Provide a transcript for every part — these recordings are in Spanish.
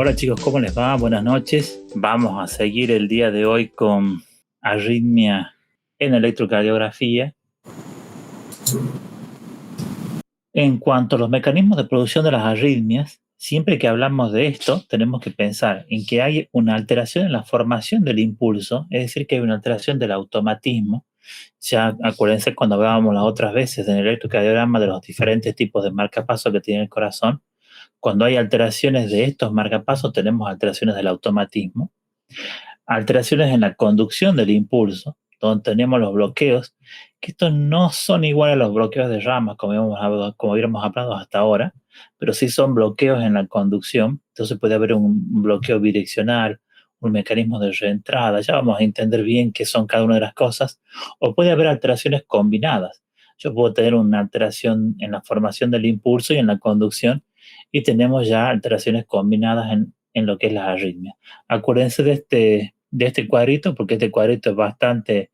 Hola chicos, ¿cómo les va? Buenas noches. Vamos a seguir el día de hoy con arritmia en electrocardiografía. En cuanto a los mecanismos de producción de las arritmias, siempre que hablamos de esto, tenemos que pensar en que hay una alteración en la formación del impulso, es decir, que hay una alteración del automatismo. Ya acuérdense cuando hablábamos las otras veces en el electrocardiograma de los diferentes tipos de marcapasos que tiene el corazón. Cuando hay alteraciones de estos marcapasos, tenemos alteraciones del automatismo, alteraciones en la conducción del impulso, donde tenemos los bloqueos, que estos no son iguales a los bloqueos de ramas, como hubiéramos hablado hasta ahora, pero sí son bloqueos en la conducción. Entonces puede haber un bloqueo bidireccional, un mecanismo de reentrada, ya vamos a entender bien qué son cada una de las cosas, o puede haber alteraciones combinadas. Yo puedo tener una alteración en la formación del impulso y en la conducción, y tenemos ya alteraciones combinadas en lo que es la arritmia. Acuérdense de este cuadrito, porque este cuadrito es bastante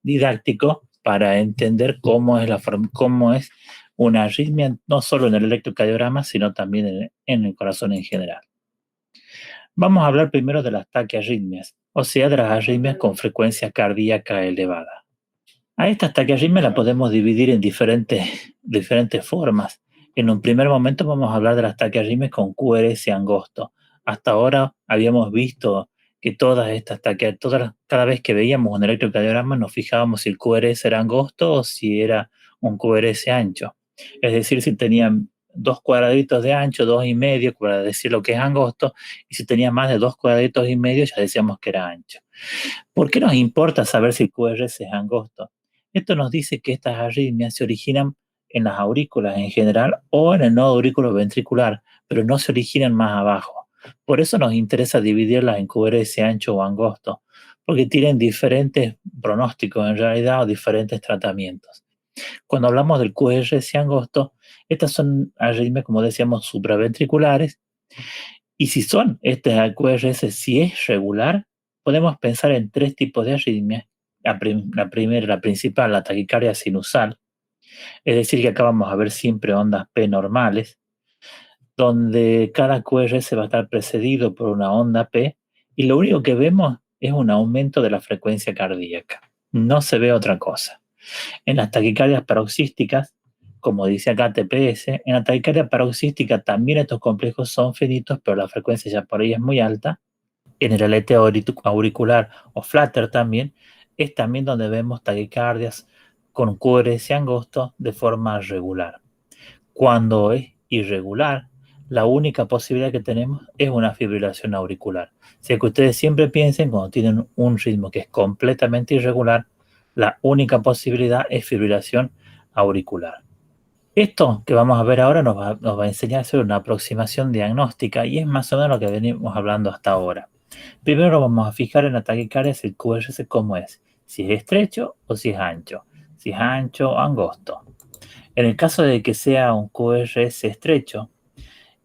didáctico para entender cómo es una arritmia, no solo en el electrocardiograma, sino también en el corazón en general. Vamos a hablar primero de las taquiarritmias, o sea, de las arritmias con frecuencia cardíaca elevada. A estas taquiarritmias las podemos dividir en diferentes formas. En un primer momento vamos a hablar de las taquiarritmias con QRS angosto. Hasta ahora habíamos visto que cada vez que veíamos un electrocardiograma nos fijábamos si el QRS era angosto o si era un QRS ancho. Es decir, si tenían 2 cuadraditos de ancho, 2,5, para decir lo que es angosto, y si tenía más de 2,5 cuadraditos, ya decíamos que era ancho. ¿Por qué nos importa saber si el QRS es angosto? Esto nos dice que estas arritmias se originan en las aurículas en general o en el nodo aurículo ventricular, pero no se originan más abajo. Por eso nos interesa dividirlas en QRS ancho o angosto, porque tienen diferentes pronósticos en realidad o diferentes tratamientos. Cuando hablamos del QRS angosto, estas son arritmias, como decíamos, supraventriculares, y si son este QRS, si es regular, podemos pensar en 3 tipos de arritmias. La primera, la principal, la taquicardia sinusal, es decir, que acá vamos a ver siempre ondas P normales, donde cada QRS va a estar precedido por una onda P, y lo único que vemos es un aumento de la frecuencia cardíaca. No se ve otra cosa. En las taquicardias paroxísticas, como dice acá TPS, en la taquicardia paroxística también estos complejos son finitos, pero la frecuencia ya por ahí es muy alta. En el aleteo auricular o flutter también, es también donde vemos taquicardias con QRS angosto de forma regular. Cuando es irregular, la única posibilidad que tenemos es una fibrilación auricular. Si es que ustedes siempre piensen, cuando tienen un ritmo que es completamente irregular, la única posibilidad es fibrilación auricular. Esto que vamos a ver ahora nos va a enseñar a hacer una aproximación diagnóstica, y es más o menos lo que venimos hablando hasta ahora. Primero vamos a fijar en la taquicardia si el QRS cómo es, si es estrecho o si es ancho o angosto. En el caso de que sea un QRS estrecho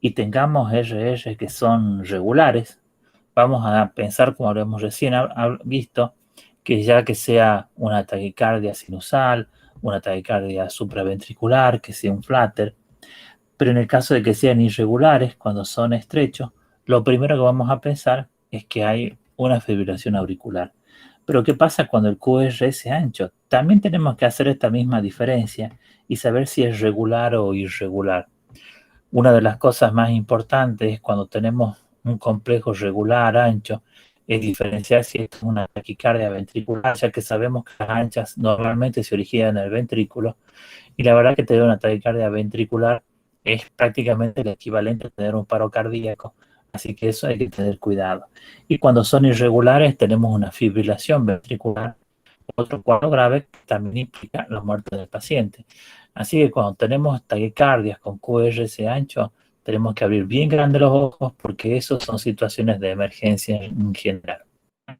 y tengamos RR que son regulares, vamos a pensar, como lo hemos recién visto, que ya que sea una taquicardia sinusal, una taquicardia supraventricular, que sea un flutter. Pero en el caso de que sean irregulares, cuando son estrechos, lo primero que vamos a pensar es que hay una fibrilación auricular. Pero ¿qué pasa cuando el QRS es ancho? También tenemos que hacer esta misma diferencia y saber si es regular o irregular. Una de las cosas más importantes es cuando tenemos un complejo regular ancho, es diferenciar si es una taquicardia ventricular, ya que sabemos que las anchas normalmente se originan en el ventrículo, y la verdad que tener una taquicardia ventricular es prácticamente el equivalente a tener un paro cardíaco, así que eso hay que tener cuidado. Y cuando son irregulares tenemos una fibrilación ventricular, otro cuadro grave que también implica la muerte del paciente. Así que cuando tenemos taquicardias con QRS ancho, tenemos que abrir bien grandes los ojos, porque eso son situaciones de emergencia en general.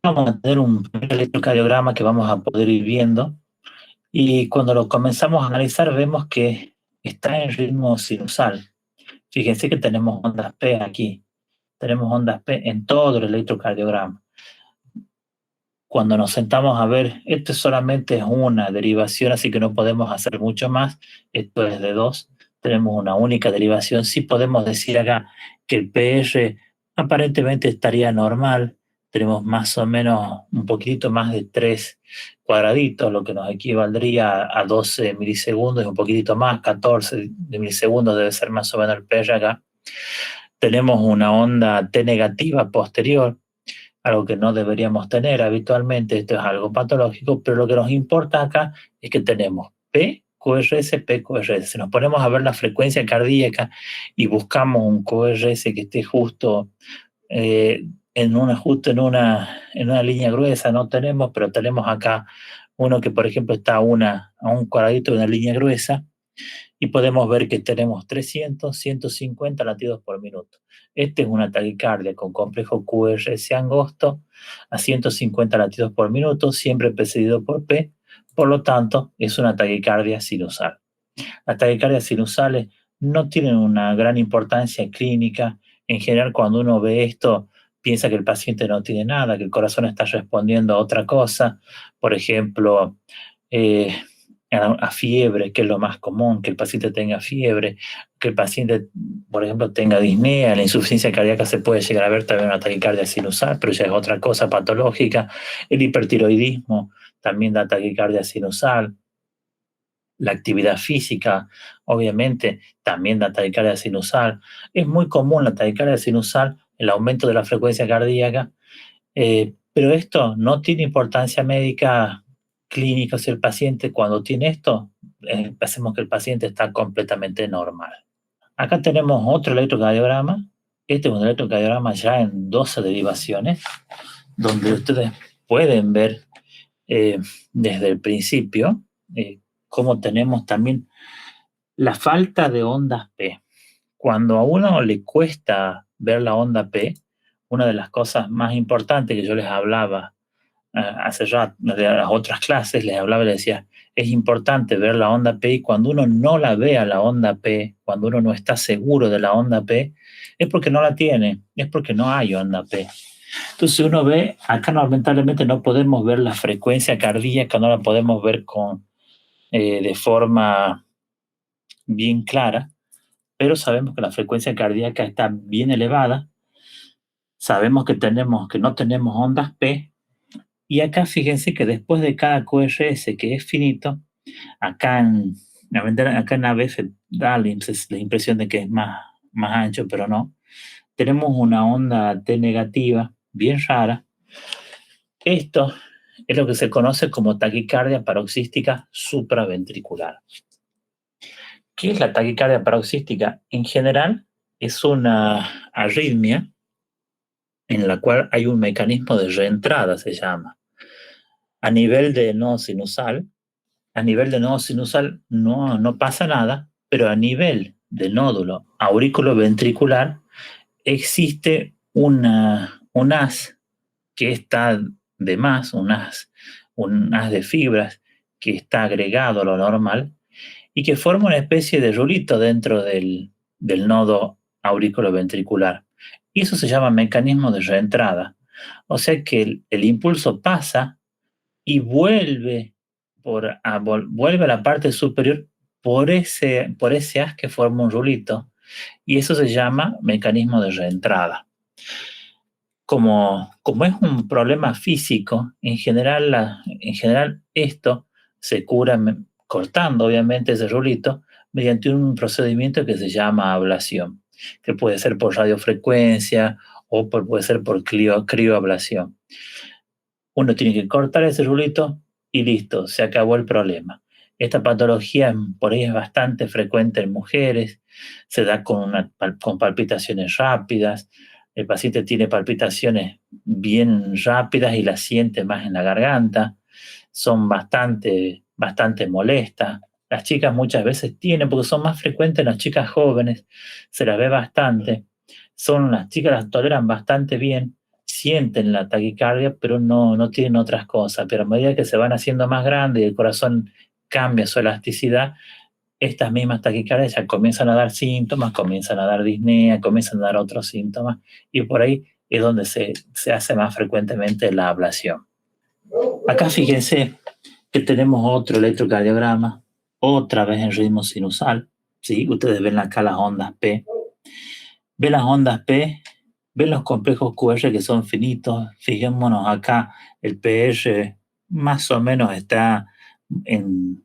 Vamos a tener un electrocardiograma que vamos a poder ir viendo, y cuando lo comenzamos a analizar vemos que está en ritmo sinusal. Fíjense que tenemos ondas P aquí, tenemos ondas P en todo el electrocardiograma. Cuando nos sentamos a ver, esto solamente es una derivación, así que no podemos hacer mucho más. Esto es de 2. tenemos una única derivación. Sí podemos decir acá que el PR aparentemente estaría normal. Tenemos más o menos un poquitito más de 3 cuadraditos, lo que nos equivaldría a 12 milisegundos, y un poquitito más, 14 de milisegundos debe ser más o menos el PR acá. Tenemos una onda T negativa posterior, algo que no deberíamos tener habitualmente. Esto es algo patológico, pero lo que nos importa acá es que tenemos PQRS, PQRS. Si nos ponemos a ver la frecuencia cardíaca y buscamos un QRS que esté justo justo en una línea gruesa, no tenemos, pero tenemos acá uno que, por ejemplo, está a un cuadradito de una línea gruesa, y podemos ver que tenemos 300, 150 latidos por minuto. Este es una taquicardia con complejo QRS angosto a 150 latidos por minuto, siempre precedido por P, por lo tanto, es una taquicardia sinusal. Las taquicardias sinusales no tienen una gran importancia clínica. En general, cuando uno ve esto, piensa que el paciente no tiene nada, que el corazón está respondiendo a otra cosa. Por ejemplo, eh, a fiebre, que es lo más común, que el paciente tenga fiebre, que el paciente, por ejemplo, tenga disnea. La insuficiencia cardíaca se puede llegar a ver también una taquicardia sinusal, pero ya es otra cosa patológica. El hipertiroidismo también da taquicardia sinusal. La actividad física, obviamente, también da taquicardia sinusal. Es muy común la taquicardia sinusal, el aumento de la frecuencia cardíaca, pero esto no tiene importancia médica clínica. Si el paciente, cuando tiene esto, pensemos que el paciente está completamente normal. Acá tenemos otro electrocardiograma. Este es un electrocardiograma ya en 12 derivaciones, donde ustedes pueden ver desde el principio cómo tenemos también la falta de ondas P. Cuando a uno le cuesta ver la onda P, una de las cosas más importantes que yo les hablaba hace rato, de las otras clases, les hablaba y les decía, es importante ver la onda P, y cuando uno no la ve a la onda P, cuando uno no está seguro de la onda P, es porque no la tiene, es porque no hay onda P. Entonces uno ve, acá lamentablemente no podemos ver la frecuencia cardíaca, no la podemos ver de forma bien clara, pero sabemos que la frecuencia cardíaca está bien elevada, sabemos que no tenemos ondas P, y acá fíjense que después de cada QRS que es finito, acá en ABF da la impresión de que es más ancho, pero no. Tenemos una onda T negativa bien rara. Esto es lo que se conoce como taquicardia paroxística supraventricular. ¿Qué es la taquicardia paroxística? En general, es una arritmia en la cual hay un mecanismo de reentrada, se llama. A nivel de nodo sinusal, no pasa nada, pero a nivel de nódulo aurículo-ventricular existe un haz que está de más, un haz de fibras que está agregado a lo normal y que forma una especie de rulito dentro del nodo aurículo-ventricular. Y eso se llama mecanismo de reentrada. O sea que el impulso pasa y vuelve a la parte superior por ese haz que forma un rulito, y eso se llama mecanismo de reentrada. Como es un problema físico, en general esto se cura cortando, obviamente, ese rulito mediante un procedimiento que se llama ablación, que puede ser por radiofrecuencia o puede ser por crioablación. Uno tiene que cortar ese rulito y listo, se acabó el problema. Esta patología por ahí es bastante frecuente en mujeres, se da con palpitaciones rápidas. El paciente tiene palpitaciones bien rápidas y las siente más en la garganta, son bastante molestas. Las chicas muchas veces tienen, porque son más frecuentes en las chicas jóvenes, se las ve bastante. Las chicas las toleran bastante bien, sienten la taquicardia, pero no tienen otras cosas. Pero a medida que se van haciendo más grandes y el corazón cambia su elasticidad, estas mismas taquicardias ya comienzan a dar síntomas, comienzan a dar disnea, comienzan a dar otros síntomas, y por ahí es donde se hace más frecuentemente la ablación. Acá fíjense que tenemos otro electrocardiograma, otra vez en ritmo sinusal. ¿sí? Ustedes ven acá las ondas P. Ven las ondas P, ven los complejos QR que son finitos. Fijémonos acá, el PR más o menos está en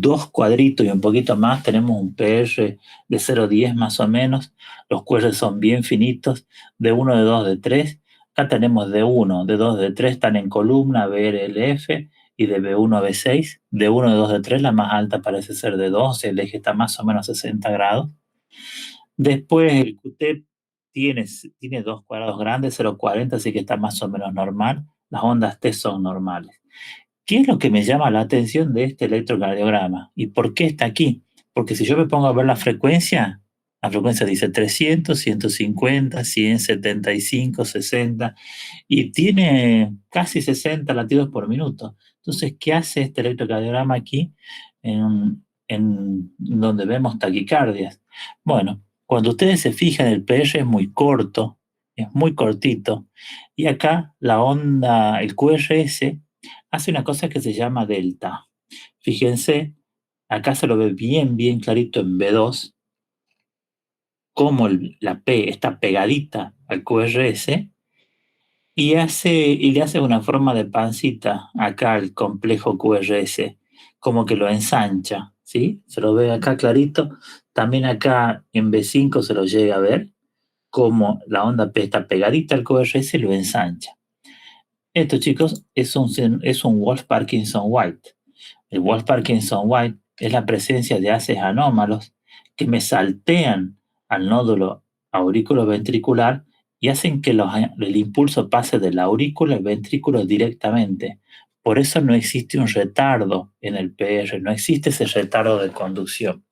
dos cuadritos y un poquito más. Tenemos un PR de 0,10 más o menos. Los QR son bien finitos, de 1, de 2, de 3. Acá tenemos de 1, de 2, de 3 están en columna, BRLF, y de B1 a B6. De 1, de 2, de 3, la más alta parece ser de 2, el eje está más o menos a 60 grados. Después el QT tiene dos cuadrados grandes, 0,40, así que está más o menos normal. Las ondas T son normales. ¿Qué es lo que me llama la atención de este electrocardiograma? ¿Y por qué está aquí? Porque si yo me pongo a ver la frecuencia dice 300, 150, 100, 75, 60, y tiene casi 60 latidos por minuto. Entonces, ¿qué hace este electrocardiograma aquí en donde vemos taquicardias? Bueno, cuando ustedes se fijan, el PR es muy corto, es muy cortito, y acá la onda, el QRS, hace una cosa que se llama delta. Fíjense, acá se lo ve bien, bien clarito en B2, cómo la P está pegadita al QRS, y le hace una forma de pancita acá al complejo QRS, como que lo ensancha, ¿sí? Se lo ve acá clarito. También acá en B5 se lo llega a ver, como la onda P está pegadita al QRS y lo ensancha. Esto, chicos, es un Wolff-Parkinson-White. El Wolff-Parkinson-White es la presencia de haces anómalos que me saltean al nódulo aurículo-ventricular y hacen que el impulso pase de la aurícula al ventrículo directamente. Por eso no existe un retardo en el PR, no existe ese retardo de conducción.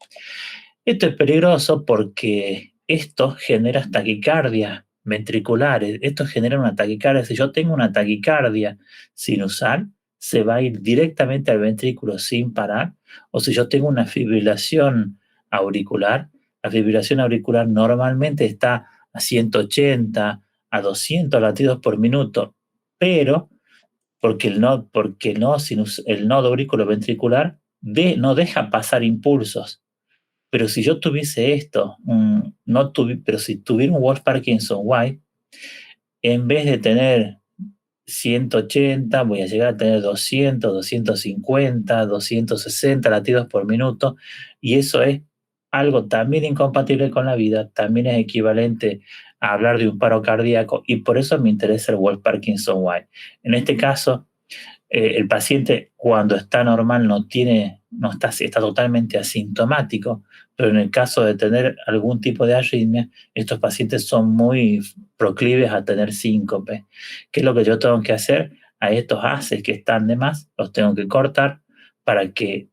Esto es peligroso porque esto genera taquicardias ventriculares, esto genera una taquicardia. Si yo tengo una taquicardia sinusal, se va a ir directamente al ventrículo sin parar, o si yo tengo una fibrilación auricular, la fibrilación auricular normalmente está a 180, a 200 latidos por minuto, pero el nodo aurículo ventricular no deja pasar impulsos. Pero si yo tuviese esto, pero si tuviera un Wolff-Parkinson-White, en vez de tener 180, voy a llegar a tener 200, 250, 260 latidos por minuto, y eso es algo también incompatible con la vida, también es equivalente a hablar de un paro cardíaco, y por eso me interesa el Wolff-Parkinson-White. En este caso, el paciente cuando está normal está totalmente asintomático, pero en el caso de tener algún tipo de arritmia, estos pacientes son muy proclives a tener síncope. ¿Qué es lo que yo tengo que hacer? A estos haces que están de más, los tengo que cortar para que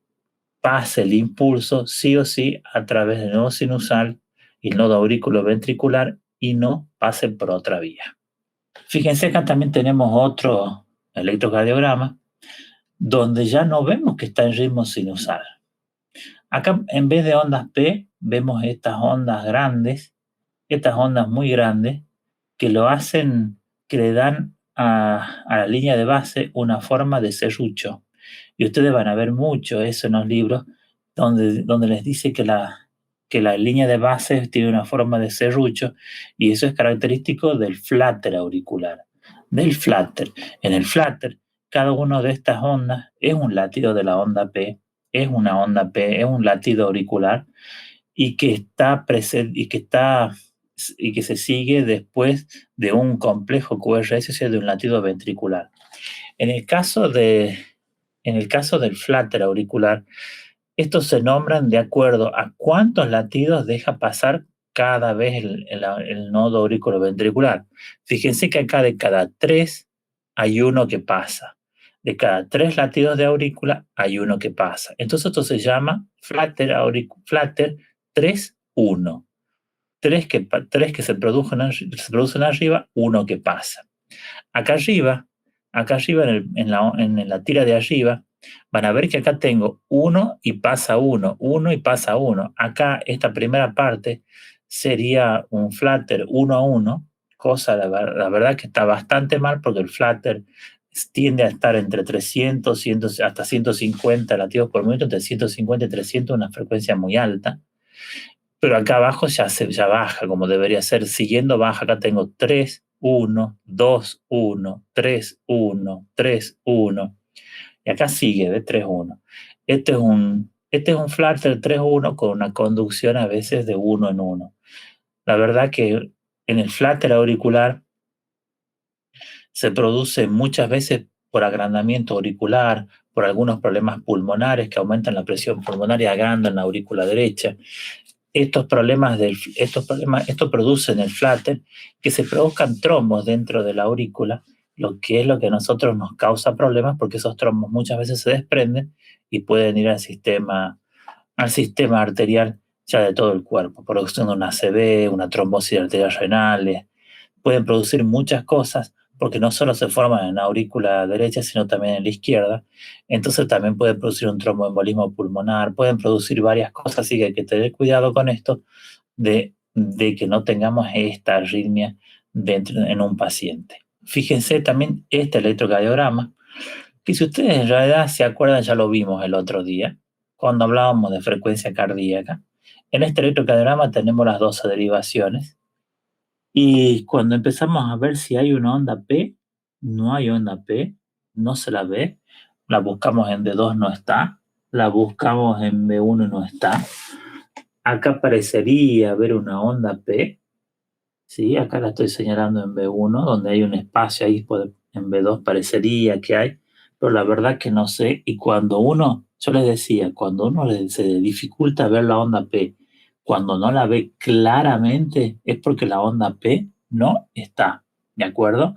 pase el impulso sí o sí a través del nodo sinusal y el nodo aurículo ventricular y no pase por otra vía. Fíjense, acá también tenemos otro electrocardiograma donde ya no vemos que está en ritmo sinusal. Acá en vez de ondas P, vemos estas ondas grandes, estas ondas muy grandes, que lo hacen, que le dan a la línea de base una forma de serrucho. Y ustedes van a ver mucho eso en los libros, donde les dice que la línea de base tiene una forma de serrucho, y eso es característico del flutter auricular. Del flutter. En el flutter, cada una de estas ondas es un latido de la onda P, es una onda P, es un latido auricular, y que está presente y que se sigue después de un complejo QRS, o sea, de un latido ventricular. En el caso del flutter auricular, estos se nombran de acuerdo a cuántos latidos deja pasar cada vez el nodo auriculoventricular. Fíjense que acá de cada 3 hay uno que pasa. De cada 3 latidos de aurícula hay uno que pasa. Entonces esto se llama flutter 3-1. Tres que se producen arriba, uno que pasa. Acá arriba en la tira de arriba, van a ver que acá tengo uno y pasa uno, uno y pasa uno. Acá esta primera parte sería un flutter 1 a 1, cosa la verdad que está bastante mal porque el flutter tiende a estar entre 300, 100, hasta 150 latidos por minuto, entre 150 y 300, una frecuencia muy alta. Pero acá abajo ya baja, como debería ser. Siguiendo baja, acá tengo 3, 1, 2, 1, 3, 1, 3, 1. Y acá sigue de 3, 1. Este es un flutter 3, 1 con una conducción a veces de 1 en 1. La verdad que en el flutter auricular se produce muchas veces por agrandamiento auricular, por algunos problemas pulmonares que aumentan la presión pulmonar y agrandan la aurícula derecha. Esto produce en el flutter que se produzcan trombos dentro de la aurícula, lo que es lo que a nosotros nos causa problemas porque esos trombos muchas veces se desprenden y pueden ir al sistema arterial ya de todo el cuerpo, produciendo una ACV, una trombosis de arterias renales. Pueden producir muchas cosas porque no solo se forman en la aurícula derecha, sino también en la izquierda. Entonces también pueden producir un tromboembolismo pulmonar, pueden producir varias cosas, así que hay que tener cuidado con esto de que no tengamos esta arritmia en un paciente. Fíjense también este electrocardiograma, que si ustedes en realidad se acuerdan, ya lo vimos el otro día, cuando hablábamos de frecuencia cardíaca. En este electrocardiograma tenemos las 12 derivaciones, y cuando empezamos a ver si hay una onda P, no hay onda P, no se la ve. La buscamos en D2, no está. La buscamos en B1, no está. Acá parecería haber una onda P. Sí, acá la estoy señalando en B1, donde hay un espacio ahí, en B2 parecería que hay, pero la verdad que no sé. Y yo les decía, cuando uno se dificulta ver la onda P, cuando no la ve claramente, es porque la onda P no está, ¿de acuerdo?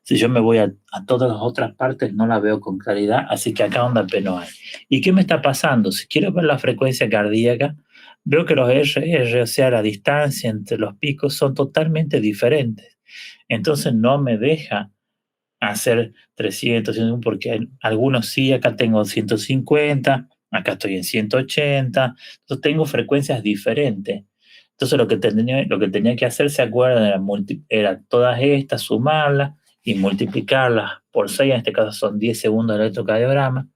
Si yo me voy a todas las otras partes, no la veo con claridad, así que acá onda P no hay. ¿Y qué me está pasando? Si quiero ver la frecuencia cardíaca, veo que los RR, o sea, la distancia entre los picos, son totalmente diferentes. Entonces no me deja hacer 300, porque algunos sí, acá tengo 150, acá estoy en 180, entonces tengo frecuencias diferentes. Entonces lo que tenía que hacer, ¿se acuerdan? Era todas estas, sumarlas y multiplicarlas por 6, en este caso son 10 segundos de electrocardiograma,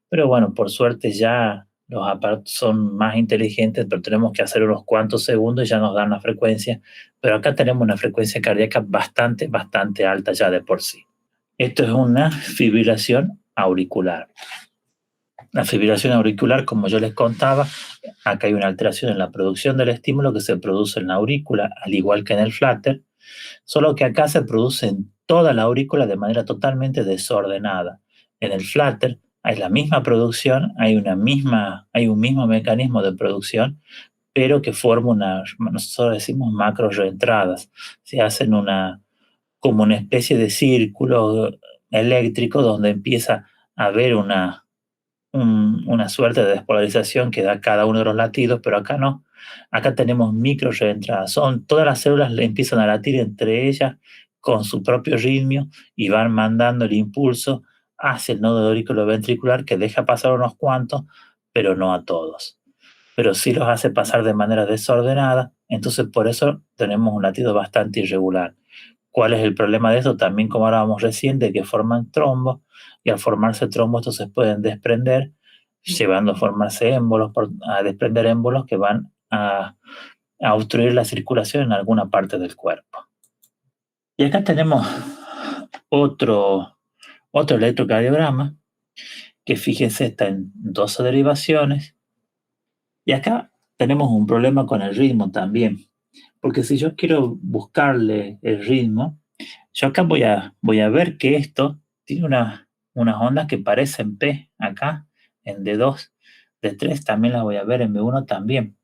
pero bueno, por suerte ya los aparatos son más inteligentes, pero tenemos que hacer unos cuantos segundos y ya nos dan la frecuencia, pero acá tenemos una frecuencia cardíaca bastante, bastante alta ya de por sí. Esto es una fibrilación auricular. La fibrilación auricular, como yo les contaba, acá hay una alteración en la producción del estímulo que se produce en la aurícula, al igual que en el flutter, solo que acá se produce en toda la aurícula de manera totalmente desordenada. En el flutter hay la misma producción, hay un mismo mecanismo de producción, pero que forma nosotros decimos macro reentradas. Se hacen como una especie de círculo eléctrico donde empieza a haber una suerte de despolarización que da cada uno de los latidos, pero acá no. Acá tenemos micro reentradas. Todas las células le empiezan a latir entre ellas con su propio ritmo y van mandando el impulso hacia el nodo auriculoventricular, que deja pasar unos cuantos, pero no a todos. Pero sí los hace pasar de manera desordenada, entonces por eso tenemos un latido bastante irregular. ¿Cuál es el problema de esto? También, como hablábamos recién, de que forman trombos, y al formarse trombos estos se pueden desprender, llevando a formarse émbolos, a desprender émbolos que van a obstruir la circulación en alguna parte del cuerpo. Y acá tenemos otro electrocardiograma, que fíjense está en 12 derivaciones, y acá tenemos un problema con el ritmo también, porque si yo quiero buscarle el ritmo, yo acá voy a ver que esto tiene unas ondas que parecen P acá, en D2, D3 también las voy a ver, en B1 también,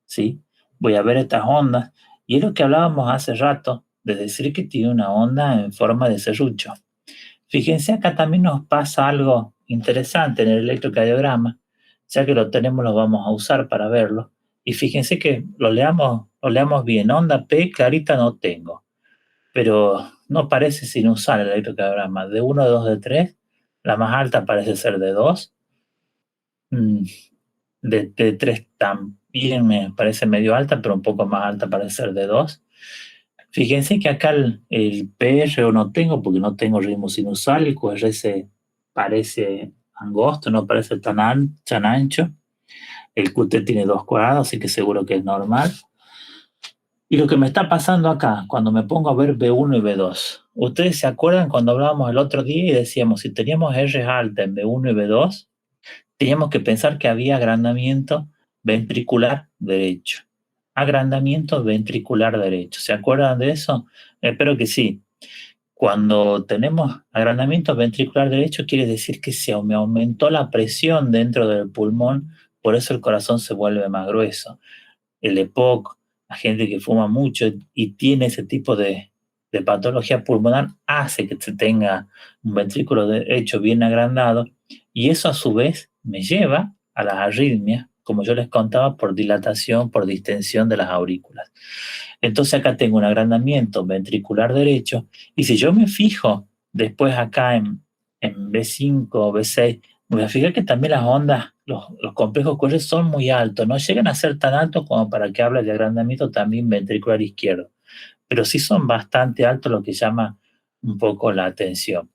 ¿sí? Voy a ver estas ondas, y es lo que hablábamos hace rato, de decir que tiene una onda en forma de serrucho. Fíjense, acá también nos pasa algo interesante en el electrocardiograma, ya que lo tenemos, lo vamos a usar para verlo. Y fíjense que lo leamos bien, onda P clarita no tengo, pero no parece sin usar el electrocardiograma. De 1, de 2, de 3, la más alta parece ser de 2, de 3 también me parece medio alta, pero un poco más alta parece ser de 2. Fíjense que acá el PR no tengo porque no tengo ritmo sinusal, el QRS parece angosto, no parece tan ancho. el QT tiene 2 cuadrados, así que seguro que es normal. Y lo que me está pasando acá, cuando me pongo a ver B1 y B2, ¿ustedes se acuerdan cuando hablábamos el otro día y decíamos, si teníamos R alta en B1 y B2, teníamos que pensar que había agrandamiento ventricular derecho? Agrandamiento ventricular derecho. ¿Se acuerdan de eso? Espero que sí. Cuando tenemos agrandamiento ventricular derecho, quiere decir que se me aumentó la presión dentro del pulmón, por eso el corazón se vuelve más grueso. El EPOC, la gente que fuma mucho y tiene ese tipo de patología pulmonar, hace que se tenga un ventrículo derecho bien agrandado, y eso a su vez me lleva a las arritmias, como yo les contaba, por dilatación, por distensión de las aurículas. Entonces acá tengo un agrandamiento ventricular derecho, y si yo me fijo después acá en B5 o B6, me voy a fijar que también las ondas, los complejos QR son muy altos, no llegan a ser tan altos como para que hable de agrandamiento también ventricular izquierdo, pero sí son bastante altos, lo que llama un poco la atención.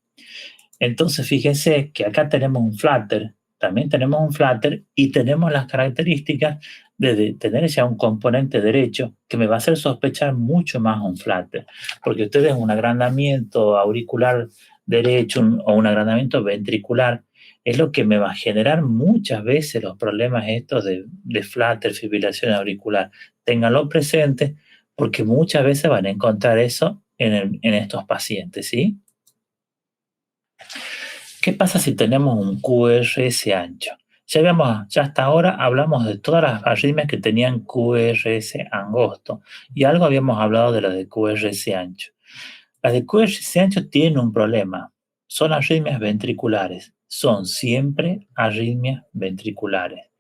Entonces fíjense que acá tenemos un flutter, también tenemos un flutter y tenemos las características de tener ya un componente derecho que me va a hacer sospechar mucho más un flutter, porque ustedes un agrandamiento auricular derecho o un agrandamiento ventricular es lo que me va a generar muchas veces los problemas estos de flutter, fibrilación auricular. Ténganlo presente porque muchas veces van a encontrar eso en estos pacientes, ¿sí? ¿Qué pasa si tenemos un QRS ancho? Ya hasta ahora hablamos de todas las arritmias que tenían QRS angosto y algo habíamos hablado de las de QRS ancho. Las de QRS ancho tienen un problema. Son arritmias ventriculares. Son siempre arritmias ventriculares.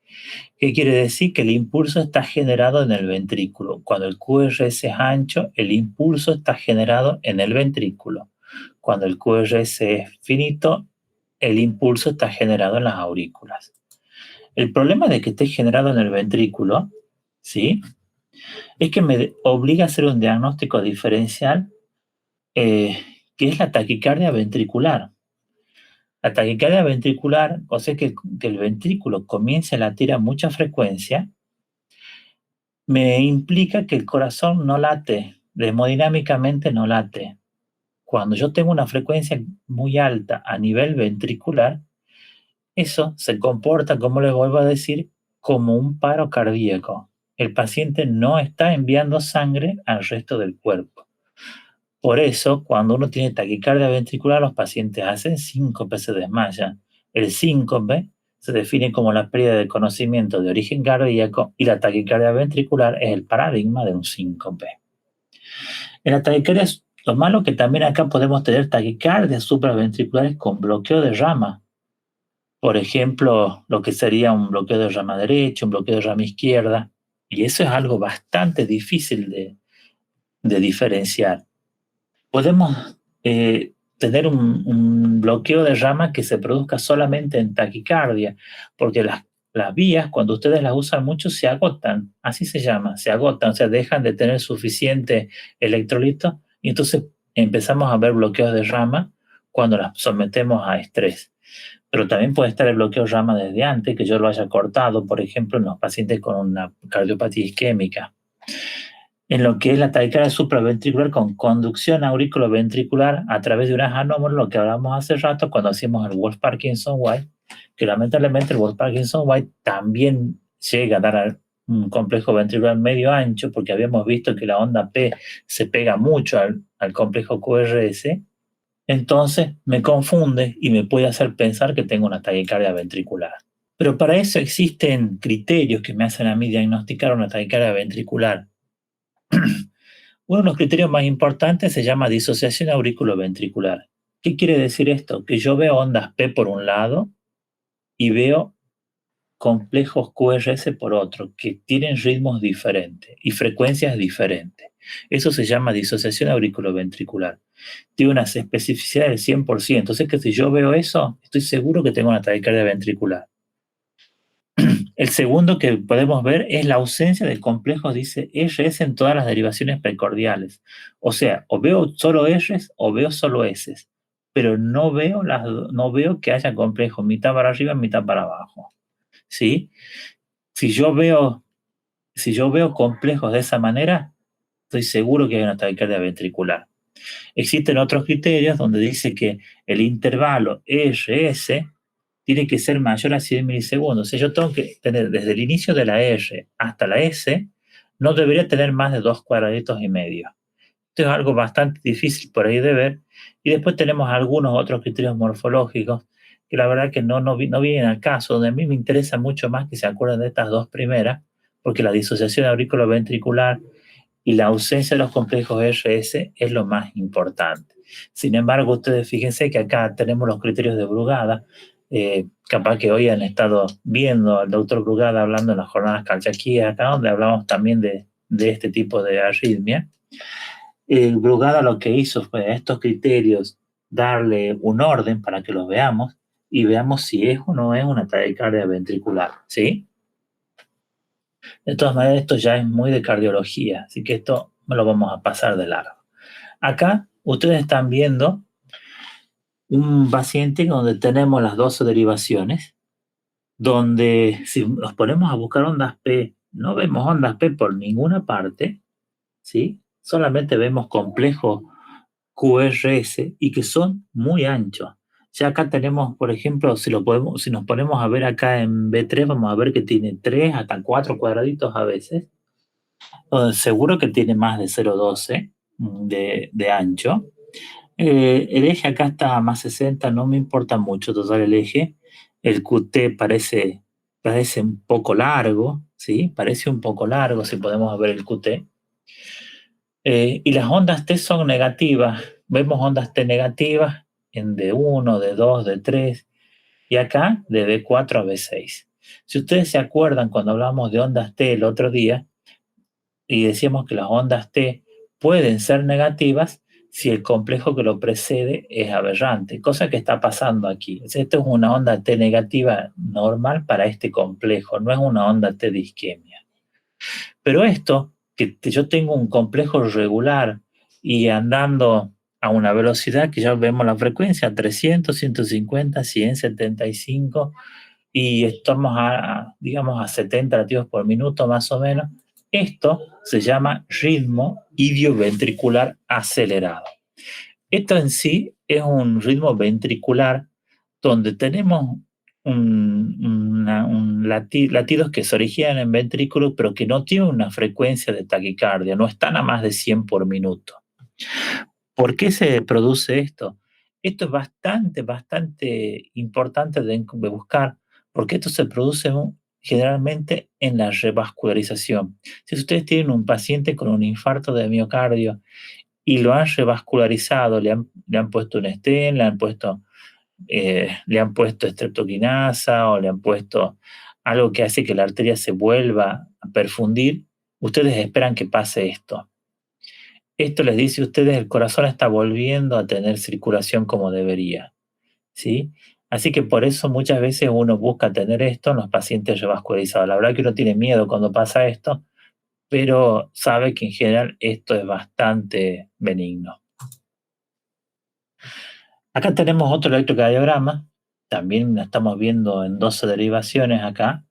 ¿Qué quiere decir? Que el impulso está generado en el ventrículo. Cuando el QRS es ancho, el impulso está generado en el ventrículo. Cuando el QRS es finito, el impulso está generado en las aurículas. El problema de que esté generado en el ventrículo, ¿sí? Es que me obliga a hacer un diagnóstico diferencial, que es la taquicardia ventricular. La taquicardia ventricular, o sea que el ventrículo comience a latir a mucha frecuencia, me implica que el corazón no late, hemodinámicamente no late. Cuando yo tengo una frecuencia muy alta a nivel ventricular, eso se comporta, como les vuelvo a decir, como un paro cardíaco. El paciente no está enviando sangre al resto del cuerpo. Por eso, cuando uno tiene taquicardia ventricular, los pacientes hacen síncope, se desmayan. El síncope se define como la pérdida de conocimiento de origen cardíaco y la taquicardia ventricular es el paradigma de un síncope. En la taquicardia, lo malo que también acá podemos tener taquicardias supraventriculares con bloqueo de rama. Por ejemplo, lo que sería un bloqueo de rama derecha, un bloqueo de rama izquierda, y eso es algo bastante difícil de diferenciar. Podemos tener un bloqueo de rama que se produzca solamente en taquicardia, porque las vías, cuando ustedes las usan mucho, se agotan, así se llama, se agotan, o sea, dejan de tener suficiente electrolito, y entonces empezamos a ver bloqueos de rama cuando las sometemos a estrés. Pero también puede estar el bloqueo de rama desde antes, que yo lo haya cortado, por ejemplo, en los pacientes con una cardiopatía isquémica. En lo que es la taquicardia supraventricular con conducción auriculoventricular a través de unas anómalos, lo que hablamos hace rato cuando hacíamos el Wolff-Parkinson-White, que lamentablemente el Wolff-Parkinson-White también llega a dar un complejo ventricular medio ancho, porque habíamos visto que la onda P se pega mucho al complejo QRS, entonces me confunde y me puede hacer pensar que tengo una taquicardia ventricular. Pero para eso existen criterios que me hacen a mí diagnosticar una taquicardia ventricular. Uno de los criterios más importantes se llama disociación auriculoventricular. ¿Qué quiere decir esto? Que yo veo ondas P por un lado y veo complejos QRS por otro, que tienen ritmos diferentes y frecuencias diferentes. Eso se llama disociación auriculoventricular. Tiene unas especificidades del 100%. Entonces, que si yo veo eso, estoy seguro que tengo una taquicardia ventricular. El segundo que podemos ver es la ausencia del complejo, dice RS en todas las derivaciones precordiales. O sea, o veo solo Rs o veo solo S, pero no veo que haya complejo mitad para arriba, mitad para abajo. ¿Sí? Si yo veo, si yo veo complejos de esa manera, estoy seguro que hay una taquicardia ventricular. Existen otros criterios donde dice que el intervalo RS tiene que ser mayor a 100 milisegundos. O sea, yo tengo que tener desde el inicio de la R hasta la S, no debería tener más de 2 cuadraditos y medio. Esto es algo bastante difícil por ahí de ver. Y después tenemos algunos otros criterios morfológicos que la verdad que no vienen al caso, donde a mí me interesa mucho más que se acuerden de estas dos primeras, porque la disociación auriculoventricular y la ausencia de los complejos RS es lo más importante. Sin embargo, ustedes fíjense que acá tenemos los criterios de Brugada. Capaz que hoy han estado viendo al doctor Brugada hablando en las jornadas calchaquías, acá donde hablamos también de este tipo de arritmia. Brugada lo que hizo fue a estos criterios darle un orden para que los veamos y veamos si es o no es una taquicardia ventricular, ¿sí? De todas maneras, esto ya es muy de cardiología, así que esto me lo vamos a pasar de largo. Acá ustedes están viendo un paciente donde tenemos las 12 derivaciones, donde si nos ponemos a buscar ondas P, no vemos ondas P por ninguna parte, ¿sí? Solamente vemos complejos QRS y que son muy anchos. Ya acá tenemos, por ejemplo, si nos ponemos a ver acá en B3, vamos a ver que tiene 3 hasta 4 cuadraditos a veces. Seguro que tiene más de 0,12 de ancho. El eje acá está a más 60, no me importa mucho total el eje. El QT parece un poco largo, ¿sí? Parece un poco largo si podemos ver el QT. Y las ondas T son negativas. Vemos ondas T negativas en D1, D2, D3 y acá de B4 a B6. Si ustedes se acuerdan cuando hablamos de ondas T el otro día y decíamos que las ondas T pueden ser negativas si el complejo que lo precede es aberrante, cosa que está pasando aquí. Esto es una onda T negativa normal para este complejo, no es una onda T de isquemia. Pero esto, que yo tengo un complejo regular y andando a una velocidad que ya vemos la frecuencia, 300, 150, 100, 75, y estamos digamos, a 70 latidos por minuto más o menos. Esto se llama ritmo idioventricular acelerado. Esto en sí es un ritmo ventricular donde tenemos latidos que se originan en ventrículos, pero que no tienen una frecuencia de taquicardia, no están a más de 100 por minuto. ¿Por qué se produce esto? Esto es bastante importante de buscar, porque esto se produce generalmente en la revascularización. Si ustedes tienen un paciente con un infarto de miocardio y lo han revascularizado, le han puesto un stent, le han puesto streptokinasa o le han puesto algo que hace que la arteria se vuelva a perfundir, ustedes esperan que pase esto. Esto les dice a ustedes el corazón está volviendo a tener circulación como debería, ¿sí? Así que por eso muchas veces uno busca tener esto en los pacientes revascularizados. La verdad que uno tiene miedo cuando pasa esto, pero sabe que en general esto es bastante benigno. Acá tenemos otro electrocardiograma, también la estamos viendo en 12 derivaciones acá,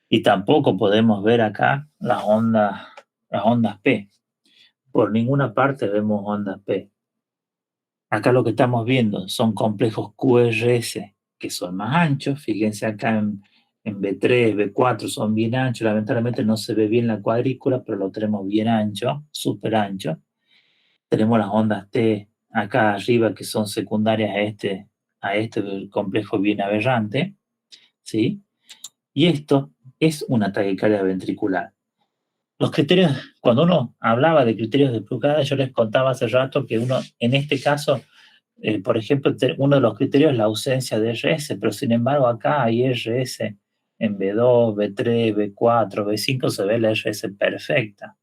y tampoco podemos ver acá las ondas P. Por ninguna parte vemos ondas P. Acá lo que estamos viendo son complejos QRS que son más anchos. Fíjense acá en B3, B4 son bien anchos. Lamentablemente no se ve bien la cuadrícula, pero lo tenemos bien ancho, súper ancho. Tenemos las ondas T acá arriba que son secundarias a este complejo bien aberrante, ¿sí? Y esto es una taquicardia ventricular. Los criterios, cuando uno hablaba de criterios de Brugada, yo les contaba hace rato que uno, en este caso, por ejemplo, uno de los criterios es la ausencia de RS, pero sin embargo acá hay RS en B2, B3, B4, B5, se ve la RS perfecta.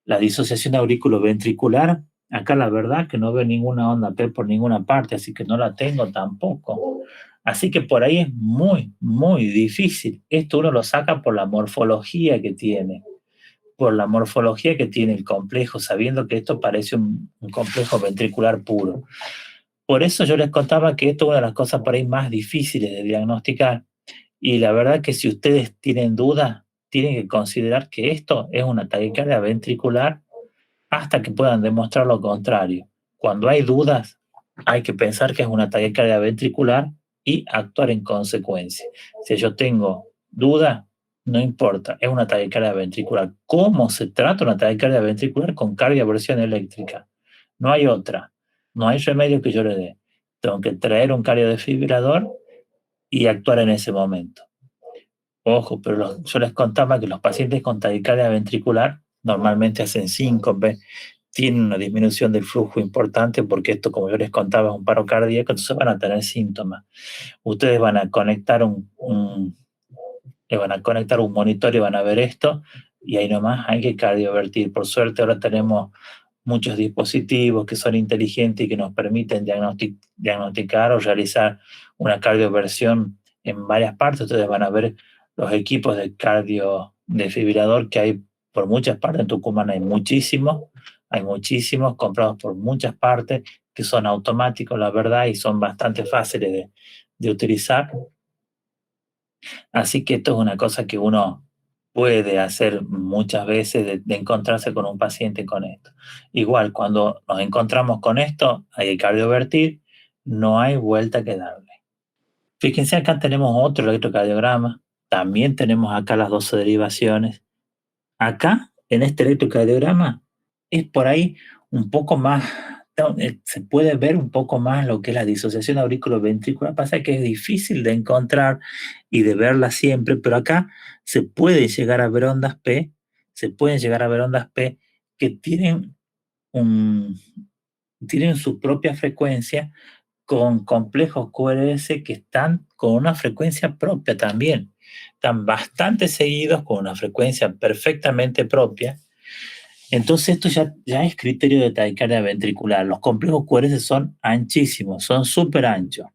La disociación auriculoventricular, acá la verdad que no veo ninguna onda P por ninguna parte, así que no la tengo tampoco. Así que por ahí es muy difícil. Esto uno lo saca por la morfología que tiene, el complejo, sabiendo que esto parece un complejo ventricular puro. Por eso yo les contaba que esto es una de las cosas por ahí más difíciles de diagnosticar Y la verdad que si ustedes tienen dudas, tienen que considerar que esto es una taquicardia ventricular hasta que puedan demostrar lo contrario. Cuando hay dudas, hay que pensar que es una taquicardia ventricular y actuar en consecuencia. Si yo tengo duda, no importa, es una taquicardia ventricular. ¿Cómo se trata una taquicardia ventricular? Con cardioversión eléctrica. No hay otra. No hay remedio que yo le dé. Tengo que traer un cardiodesfibrilador y actuar en ese momento. Ojo, pero yo les contaba que los pacientes con taquicardia ventricular normalmente hacen síncope, tienen una disminución del flujo importante porque esto, como yo les contaba, es un paro cardíaco, entonces van a tener síntomas. Ustedes van a conectar le van a conectar un monitor y van a ver esto, y ahí nomás hay que cardiovertir. Por suerte ahora tenemos muchos dispositivos que son inteligentes y que nos permiten diagnosticar o realizar una cardioversión en varias partes. Ustedes van a ver los equipos de cardiodesfibrilador que hay por muchas partes. En Tucumán hay muchísimos comprados por muchas partes, que son automáticos, la verdad, y son bastante fáciles de utilizar. Así que esto es una cosa que uno puede hacer muchas veces, de encontrarse con un paciente con esto. Igual, cuando nos encontramos con esto, hay que cardiovertir, no hay vuelta que darle. Fíjense, acá tenemos otro electrocardiograma, también tenemos acá las 12 derivaciones. Acá, en este electrocardiograma, es por ahí un poco más, se puede ver un poco más lo que es la disociación auriculoventricular. Pasa que es difícil de encontrar y de verla siempre, pero acá se puede llegar a ver ondas P, se pueden llegar a ver ondas P que un, tienen su propia frecuencia con complejos QRS que están con una frecuencia propia también. Están bastante seguidos con una frecuencia perfectamente propia. Entonces esto ya es criterio de taquicardia ventricular. Los complejos QRS son anchísimos, son súper anchos.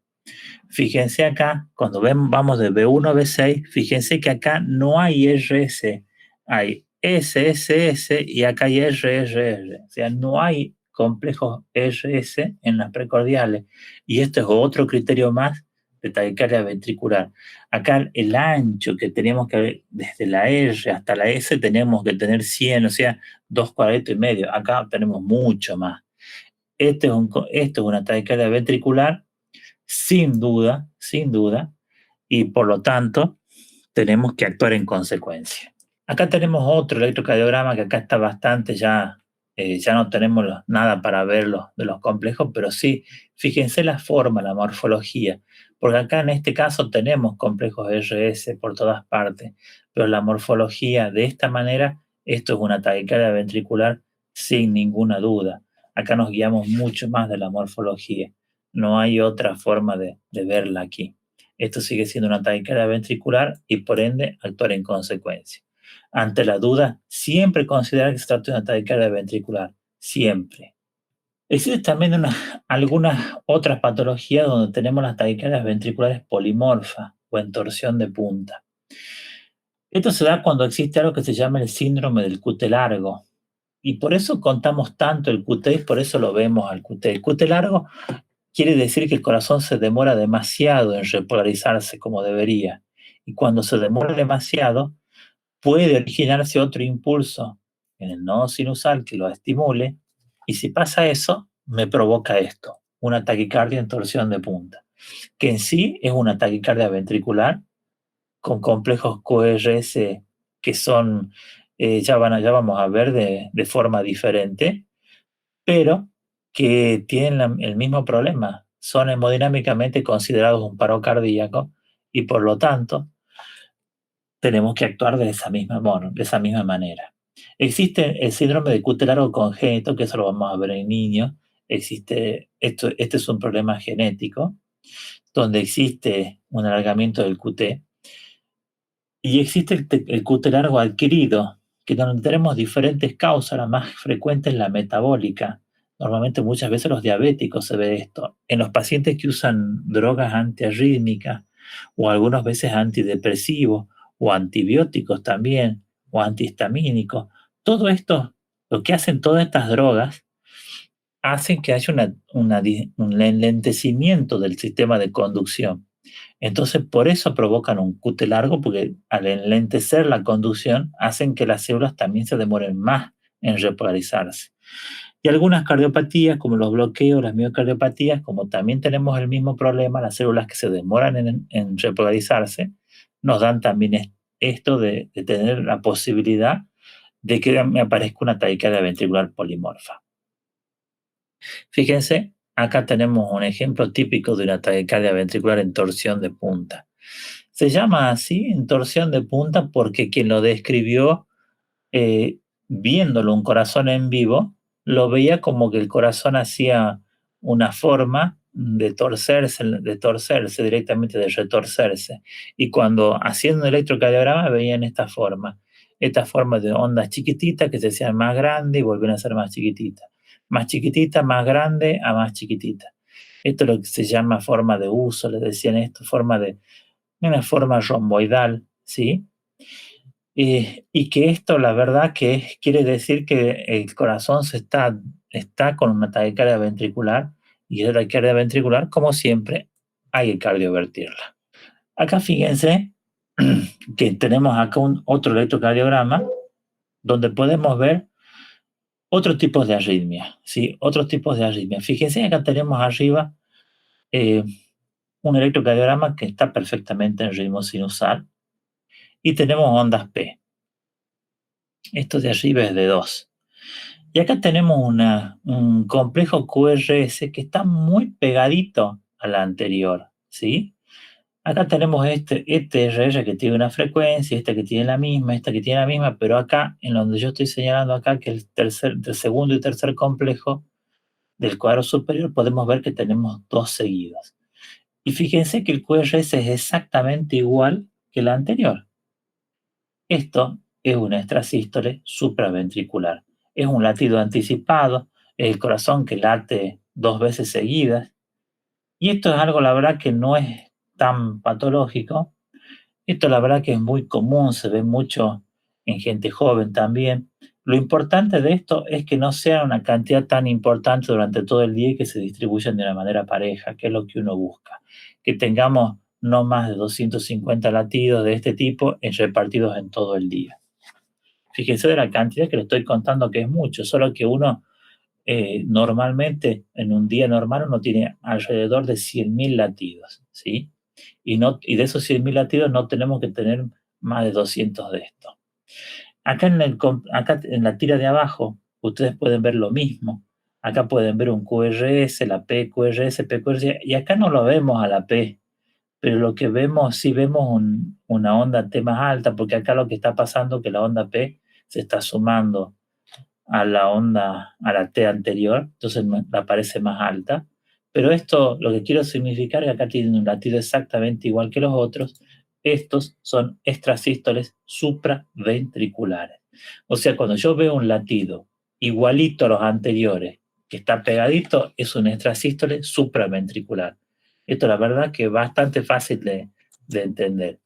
Fíjense acá, cuando vamos de B1 a B6, fíjense que acá no hay RS, hay SSS y acá hay RRR. O sea, no hay complejos RS en las precordiales. Y esto es otro criterio más de taquicardia ventricular. Acá el ancho que tenemos que ver desde la R hasta la S tenemos que tener 100, o sea, 2,4 y medio. Acá tenemos mucho más. Esto es una taquicardia ventricular sin duda, y por lo tanto tenemos que actuar en consecuencia. Acá tenemos otro electrocardiograma que acá está bastante ya no tenemos nada para ver de los complejos, pero sí, fíjense la forma, la morfología, porque acá en este caso tenemos complejos RS por todas partes, pero la morfología de esta manera, esto es una taquicardia ventricular sin ninguna duda. Acá nos guiamos mucho más de la morfología. No hay otra forma de verla aquí. Esto sigue siendo una taquicardia ventricular y por ende actuar en consecuencia. Ante la duda, siempre considerar que se trata de una taquicardia ventricular. Siempre. Existen también algunas otras patologías donde tenemos las taquicardias ventriculares polimorfas o en torsión de punta. Esto se da cuando existe algo que se llama el síndrome del QT largo. Y por eso contamos tanto el QT y por eso lo vemos al QT. El QT largo quiere decir que el corazón se demora demasiado en repolarizarse como debería. Y cuando se demora demasiado, puede originarse otro impulso en el nodo sinusal que lo estimule. Y si pasa eso, me provoca esto, una taquicardia en torsión de punta, que en sí es una taquicardia ventricular con complejos QRS que son, ya vamos a ver de forma diferente, pero que tienen el mismo problema. Son hemodinámicamente considerados un paro cardíaco y por lo tanto tenemos que actuar de de esa misma manera. Existe el síndrome de QT largo congénito, que eso lo vamos a ver en niños. Este es un problema genético, donde existe un alargamiento del QT. Y existe el QT largo adquirido, que donde tenemos diferentes causas. La más frecuente es la metabólica. Normalmente muchas veces los diabéticos se ve esto. En los pacientes que usan drogas antiarrítmicas o algunas veces antidepresivos o antibióticos también o antihistamínicos. Todo esto, lo que hacen todas estas drogas, hacen que haya un enlentecimiento del sistema de conducción. Entonces, por eso provocan un QT largo, porque al enlentecer la conducción hacen que las células también se demoren más en repolarizarse. Y algunas cardiopatías, como los bloqueos, las miocardiopatías, como también tenemos el mismo problema, las células que se demoran en repolarizarse, nos dan también esto de tener la posibilidad de que me aparezca una taquicardia ventricular polimorfa. Fíjense, acá tenemos un ejemplo típico de una taquicardia ventricular en torsión de punta. Se llama así, en torsión de punta, porque quien lo describió, eh, viéndolo un corazón en vivo, lo veía como que el corazón hacía una forma de torcerse directamente, de retorcerse. Y cuando haciendo un electrocardiograma veían esta forma de ondas chiquititas que se hacían más grandes y volvían a ser más chiquitita, más grande a más chiquitita. Esto es lo que se llama forma de uso, les decían esto, una forma romboidal, ¿sí? Y que esto, la verdad, quiere decir que el corazón está con una taquicardia ventricular, y esa taquicardia ventricular, como siempre, hay que cardiovertirla. Acá fíjense que tenemos acá otro electrocardiograma donde podemos ver otros tipos de arritmia, ¿sí? Otros tipos de arritmia. Fíjense que acá tenemos arriba eh, un electrocardiograma que está perfectamente en ritmo sinusal y tenemos ondas P. Esto de arriba es de 2. Y acá tenemos un complejo QRS que está muy pegadito a la anterior, ¿sí? Acá tenemos este RR que tiene una frecuencia, esta que tiene la misma, esta que tiene la misma, pero acá, en donde yo estoy señalando acá, que el segundo y tercer complejo del cuadro superior, podemos ver que tenemos dos seguidos. Y fíjense que el QRS es exactamente igual que la anterior. Esto es una extrasístole supraventricular. Es un latido anticipado, es el corazón que late 2 veces seguidas. Y esto es algo, la verdad, que no es tan patológico. Esto, la verdad, que es muy común, se ve mucho en gente joven también. Lo importante de esto es que no sea una cantidad tan importante durante todo el día y que se distribuyan de una manera pareja, que es lo que uno busca. Que tengamos no más de 250 latidos de este tipo repartidos en todo el día. Fíjense de la cantidad que le estoy contando, que es mucho, solo que uno normalmente en un día normal uno tiene alrededor de 100.000 latidos, ¿sí? Y de esos 100.000 latidos no tenemos que tener más de 200 de esto. Acá en la tira de abajo ustedes pueden ver lo mismo. Acá pueden ver un QRS, la PQRS, PQRS, y acá no lo vemos a la P, pero lo que vemos, sí vemos una onda T más alta, porque acá lo que está pasando es que la onda P se está sumando a la T anterior, entonces la parece más alta. Pero esto, lo que quiero significar es que acá tienen un latido exactamente igual que los otros. Estos son extrasístoles supraventriculares. O sea, cuando yo veo un latido igualito a los anteriores, que está pegadito, es un extrasístole supraventricular. Esto la verdad que es bastante fácil de entender.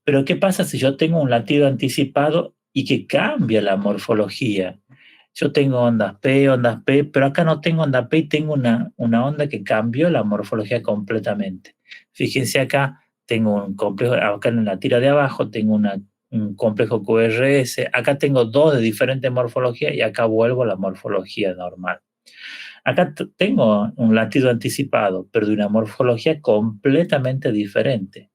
Pero ¿qué pasa si yo tengo un latido anticipado y que cambia la morfología? Yo tengo ondas P, pero acá no tengo onda P y tengo una onda que cambió la morfología completamente. Fíjense acá, tengo un complejo, acá en la tira de abajo tengo un complejo QRS, acá tengo dos de diferente morfología y acá vuelvo a la morfología normal. Acá tengo un latido anticipado, pero de una morfología completamente diferente.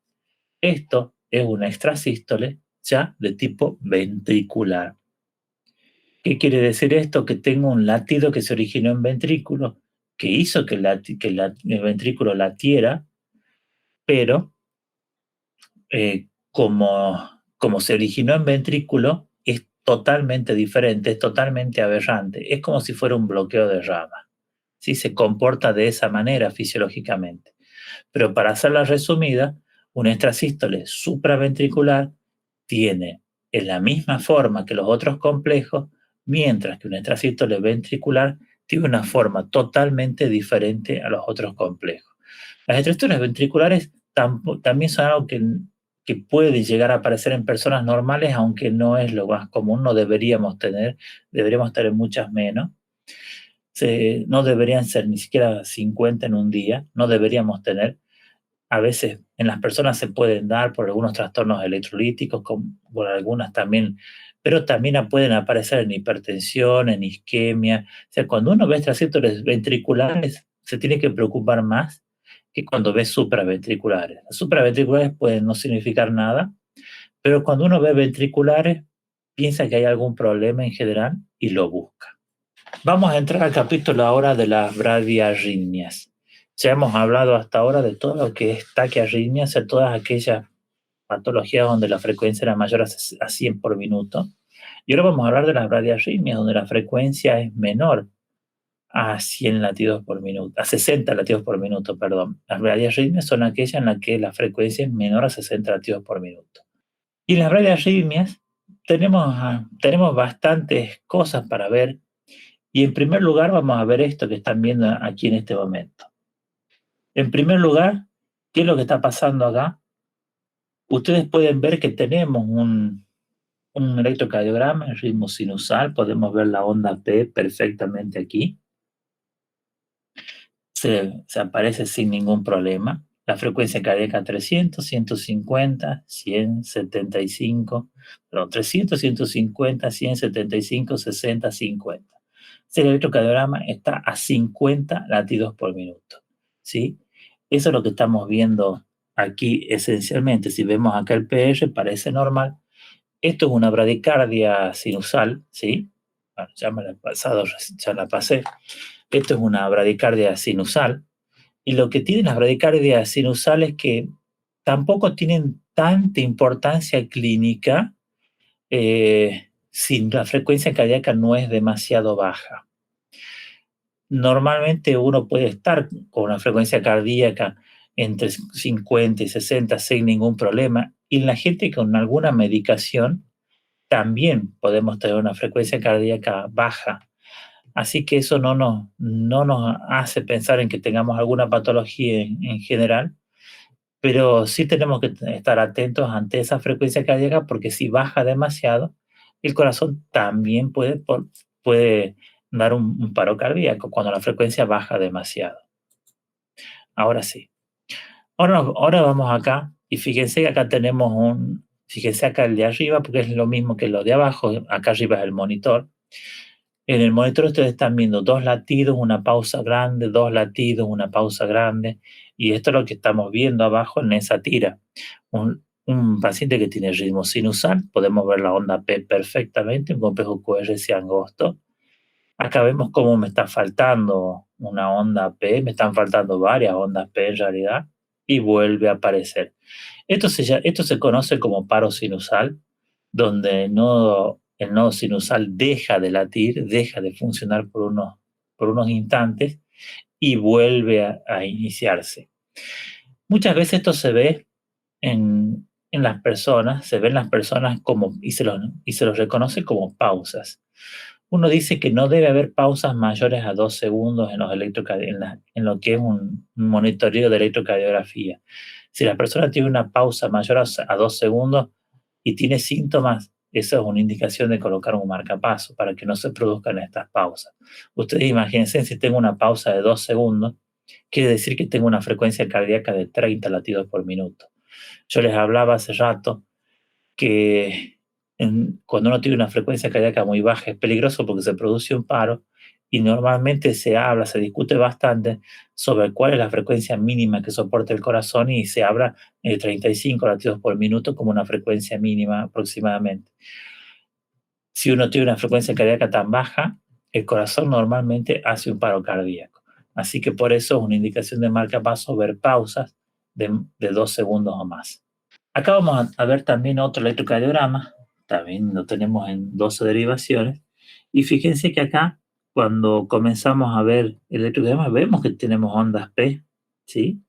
Esto es una extrasístole ya de tipo ventricular. ¿Qué quiere decir esto? Que tengo un latido que se originó en ventrículo, que hizo que el ventrículo latiera, pero como se originó en ventrículo, es totalmente diferente, es totalmente aberrante. Es como si fuera un bloqueo de rama. ¿Sí? Se comporta de esa manera fisiológicamente. Pero para hacerla resumida, un extrasístole supraventricular tiene en la misma forma que los otros complejos, mientras que un extrasístole ventricular tiene una forma totalmente diferente a los otros complejos. Las estructuras ventriculares también son algo que puede llegar a aparecer en personas normales, aunque no es lo más común, no deberíamos tener muchas menos. No deberían ser ni siquiera 50 en un día, no deberíamos tener. A veces en las personas se pueden dar por algunos trastornos electrolíticos, por algunas también, pero también pueden aparecer en hipertensión, en isquemia. O sea, cuando uno ve extracístoles ventriculares, se tiene que preocupar más que cuando ve supraventriculares. Las supraventriculares pueden no significar nada, pero cuando uno ve ventriculares, piensa que hay algún problema en general y lo busca. Vamos a entrar al capítulo ahora de las bradiarritmias. Ya hemos hablado hasta ahora de todo lo que es taquiarritmia, o sea, todas aquellas patologías donde la frecuencia era mayor a 100 por minuto. Y ahora vamos a hablar de las bradiarritmias, donde la frecuencia es menor a 100 latidos por minuto, a 60 latidos por minuto, perdón. Las bradiarritmias son aquellas en las que la frecuencia es menor a 60 latidos por minuto. Y en las bradiarritmias tenemos bastantes cosas para ver. Y en primer lugar vamos a ver esto que están viendo aquí en este momento. En primer lugar, ¿qué es lo que está pasando acá? Ustedes pueden ver que tenemos un electrocardiograma en ritmo sinusal, podemos ver la onda P perfectamente aquí. Se aparece sin ningún problema. La frecuencia cardíaca 300, 150, 175, perdón, 300, 150, 175, 60, 50. El electrocardiograma está a 50 latidos por minuto, ¿sí? Eso es lo que estamos viendo aquí esencialmente. Si vemos acá el PR, parece normal. Esto es una bradicardia sinusal, ¿sí? Bueno, ya me la he pasado, ya la pasé. Esto es una bradicardia sinusal. Y lo que tienen las bradicardias sinusales es que tampoco tienen tanta importancia clínica si la frecuencia cardíaca no es demasiado baja. Normalmente uno puede estar con una frecuencia cardíaca entre 50 y 60 sin ningún problema. Y en la gente con alguna medicación también podemos tener una frecuencia cardíaca baja. Así que eso no nos hace pensar en que tengamos alguna patología en general, pero sí tenemos que estar atentos ante esa frecuencia cardíaca porque si baja demasiado, el corazón también puede dar un paro cardíaco cuando la frecuencia baja demasiado. Ahora sí. Ahora vamos acá y fíjense que acá fíjense acá el de arriba porque es lo mismo que lo de abajo, acá arriba es el monitor. En el monitor ustedes están viendo 2 latidos, una pausa grande, 2 latidos, una pausa grande, y esto es lo que estamos viendo abajo en esa tira. Un paciente que tiene ritmo sinusal, podemos ver la onda P perfectamente, un complejo QRS angosto. Acá vemos cómo me está faltando una onda P, me están faltando varias ondas P en realidad, y vuelve a aparecer. Esto se conoce como paro sinusal, donde el nodo sinusal deja de latir, deja de funcionar por unos instantes y vuelve a iniciarse. Muchas veces esto se ve en las personas, se ve en las personas y se los reconoce como pausas. Uno dice que no debe haber pausas mayores a 2 segundos en lo que es un monitoreo de electrocardiografía. Si la persona tiene una pausa mayor a 2 segundos y tiene síntomas, eso es una indicación de colocar un marcapaso para que no se produzcan estas pausas. Ustedes imagínense si tengo una pausa de 2 segundos, quiere decir que tengo una frecuencia cardíaca de 30 latidos por minuto. Yo les hablaba hace rato que cuando uno tiene una frecuencia cardíaca muy baja es peligroso porque se produce un paro y normalmente se discute bastante sobre cuál es la frecuencia mínima que soporta el corazón y se habla de 35 latidos por minuto como una frecuencia mínima aproximadamente. Si uno tiene una frecuencia cardíaca tan baja, el corazón normalmente hace un paro cardíaco. Así que por eso es una indicación de marcapaso ver pausas de 2 segundos o más. Acá vamos a ver también otro electrocardiograma, también lo tenemos en 12 derivaciones, y fíjense que acá, cuando comenzamos a ver el electrocardiograma, vemos que tenemos ondas P, ¿sí?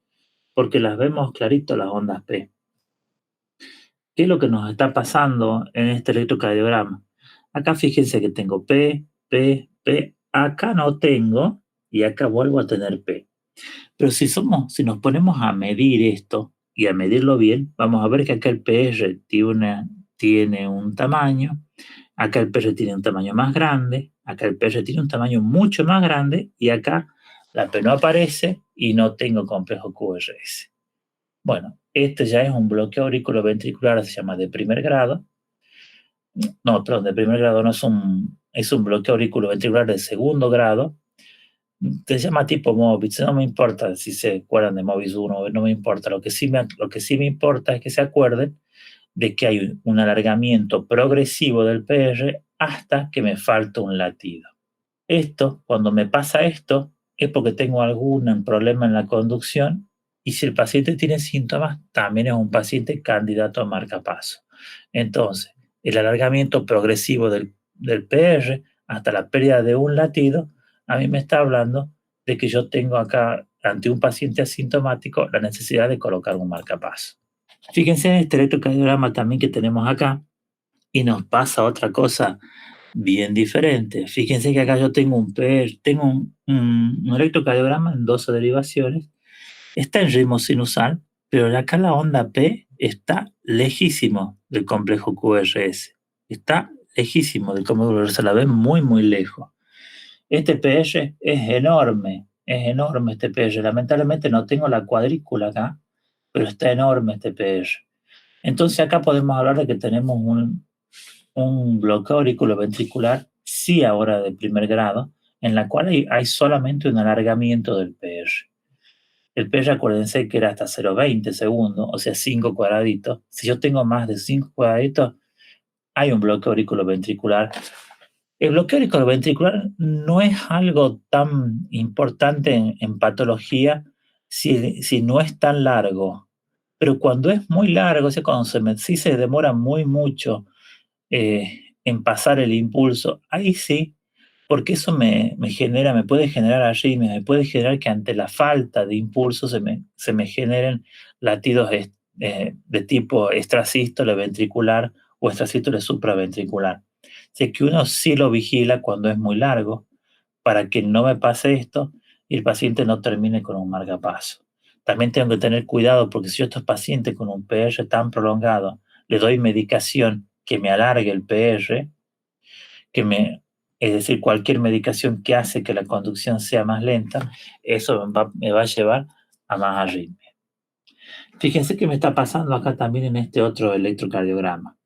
Porque las vemos clarito las ondas P. ¿Qué es lo que nos está pasando en este electrocardiograma? Acá fíjense que tengo P, P, P, acá no tengo, y acá vuelvo a tener P. Pero si nos ponemos a medir esto y a medirlo bien, vamos a ver que acá el PR tiene un tamaño, acá el PR tiene un tamaño más grande, acá el PR tiene un tamaño mucho más grande y acá la P no aparece y no tengo complejo QRS. Bueno, este ya es un bloqueo auriculoventricular, se llama de primer grado. No, perdón, de primer grado no es un bloqueo auriculoventricular de segundo grado. Se llama tipo Mobitz, no me importa si se acuerdan de Mobitz 1, no me importa. Lo que sí me importa es que se acuerden de que hay un alargamiento progresivo del PR hasta que me falta un latido. Cuando me pasa esto, es porque tengo algún problema en la conducción y si el paciente tiene síntomas, también es un paciente candidato a marcapaso. Entonces, el alargamiento progresivo del PR hasta la pérdida de un latido, a mí me está hablando de que yo tengo acá, ante un paciente asintomático, la necesidad de colocar un marcapaso. Fíjense en este electrocardiograma también que tenemos acá y nos pasa otra cosa bien diferente. Fíjense que acá yo tengo un electrocardiograma en 12 derivaciones, está en ritmo sinusal, pero acá la onda P está lejísimo del complejo QRS. Está lejísimo del complejo QRS, se la ve muy, muy lejos. Este PR es enorme este PR. Lamentablemente no tengo la cuadrícula acá, pero está enorme este PR. Entonces acá podemos hablar de que tenemos un bloqueo auriculoventricular, sí ahora de primer grado, en la cual hay solamente un alargamiento del PR. El PR, acuérdense que era hasta 0,20 segundos, o sea, 5 cuadraditos. Si yo tengo más de 5 cuadraditos, hay un bloqueo auriculoventricular. El bloqueo auriculoventricular no es algo tan importante en patología si no es tan largo. Pero cuando es muy largo, o sea, si se demora muy mucho en pasar el impulso, ahí sí, porque eso me puede generar arritmia, me puede generar que ante la falta de impulso se me generen latidos de tipo extrasístole ventricular o extrasístole supraventricular. Así que uno sí lo vigila cuando es muy largo para que no me pase esto y el paciente no termine con un marcapaso. También tengo que tener cuidado porque si yo a estos pacientes con un PR tan prolongado le doy medicación que me alargue el PR, es decir, cualquier medicación que hace que la conducción sea más lenta, eso me va a llevar a más arritmia. Fíjense qué me está pasando acá también en este otro electrocardiograma.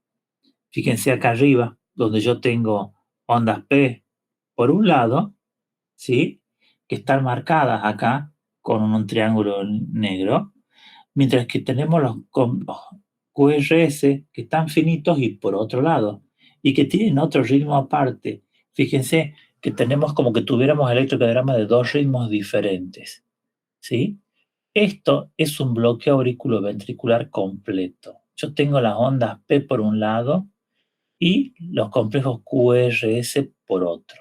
Fíjense acá arriba, donde yo tengo ondas P por un lado, ¿sí? Que están marcadas acá con un triángulo negro, mientras que tenemos los QRS que están finitos y por otro lado, y que tienen otro ritmo aparte. Fíjense que tenemos como que tuviéramos electrocardiograma de dos ritmos diferentes, ¿sí? Esto es un bloqueo auriculoventricular completo. Yo tengo las ondas P por un lado y los complejos QRS por otro.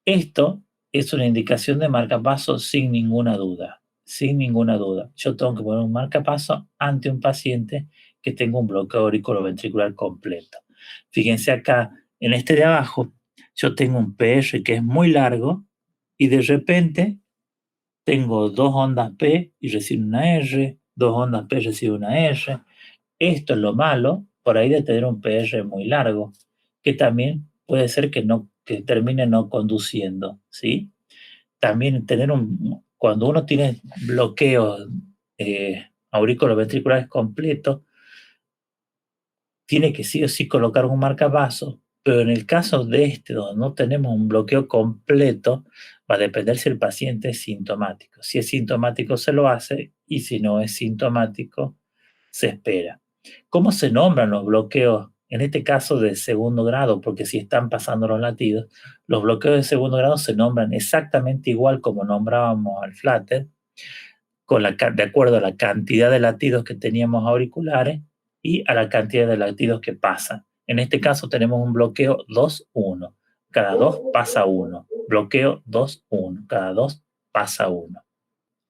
Esto es una indicación de marcapaso sin ninguna duda, sin ninguna duda. Yo tengo que poner un marcapaso ante un paciente que tenga un bloqueo auriculoventricular completo. Fíjense acá, en este de abajo, yo tengo un PR que es muy largo y de repente tengo dos ondas P y recibo una R, dos ondas P y recibo una R. Esto es lo malo, por ahí de tener un PR muy largo, que también puede ser que termine no conduciendo, ¿sí? También cuando uno tiene bloqueos auriculoventriculares completos, tiene que sí o sí colocar un marcapaso, pero en el caso de donde no tenemos un bloqueo completo, va a depender si el paciente es sintomático. Si es sintomático se lo hace y si no es sintomático se espera. ¿Cómo se nombran los bloqueos? En este caso de segundo grado, porque si están pasando los latidos, los bloqueos de segundo grado se nombran exactamente igual como nombrábamos al flutter, de acuerdo a la cantidad de latidos que teníamos auriculares y a la cantidad de latidos que pasan. En este caso tenemos un bloqueo 2-1. Cada 2 pasa 1. Bloqueo 2-1. Cada 2 pasa 1.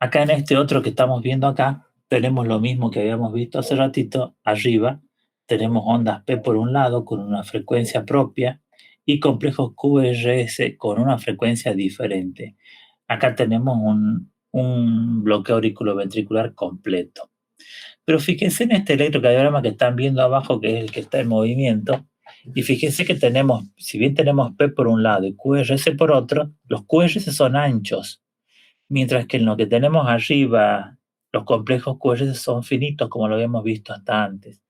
Acá en este otro que estamos viendo acá, tenemos lo mismo que habíamos visto hace ratito. Arriba tenemos ondas P por un lado con una frecuencia propia y complejos QRS con una frecuencia diferente. Acá tenemos un bloqueo auriculoventricular completo. Pero fíjense en este electrocardiograma que están viendo abajo, que es el que está en movimiento, y fíjense que tenemos, si bien tenemos P por un lado y QRS por otro, los QRS son anchos, mientras que en lo que tenemos arriba los complejos QRS son finitos, como lo habíamos visto hasta antes.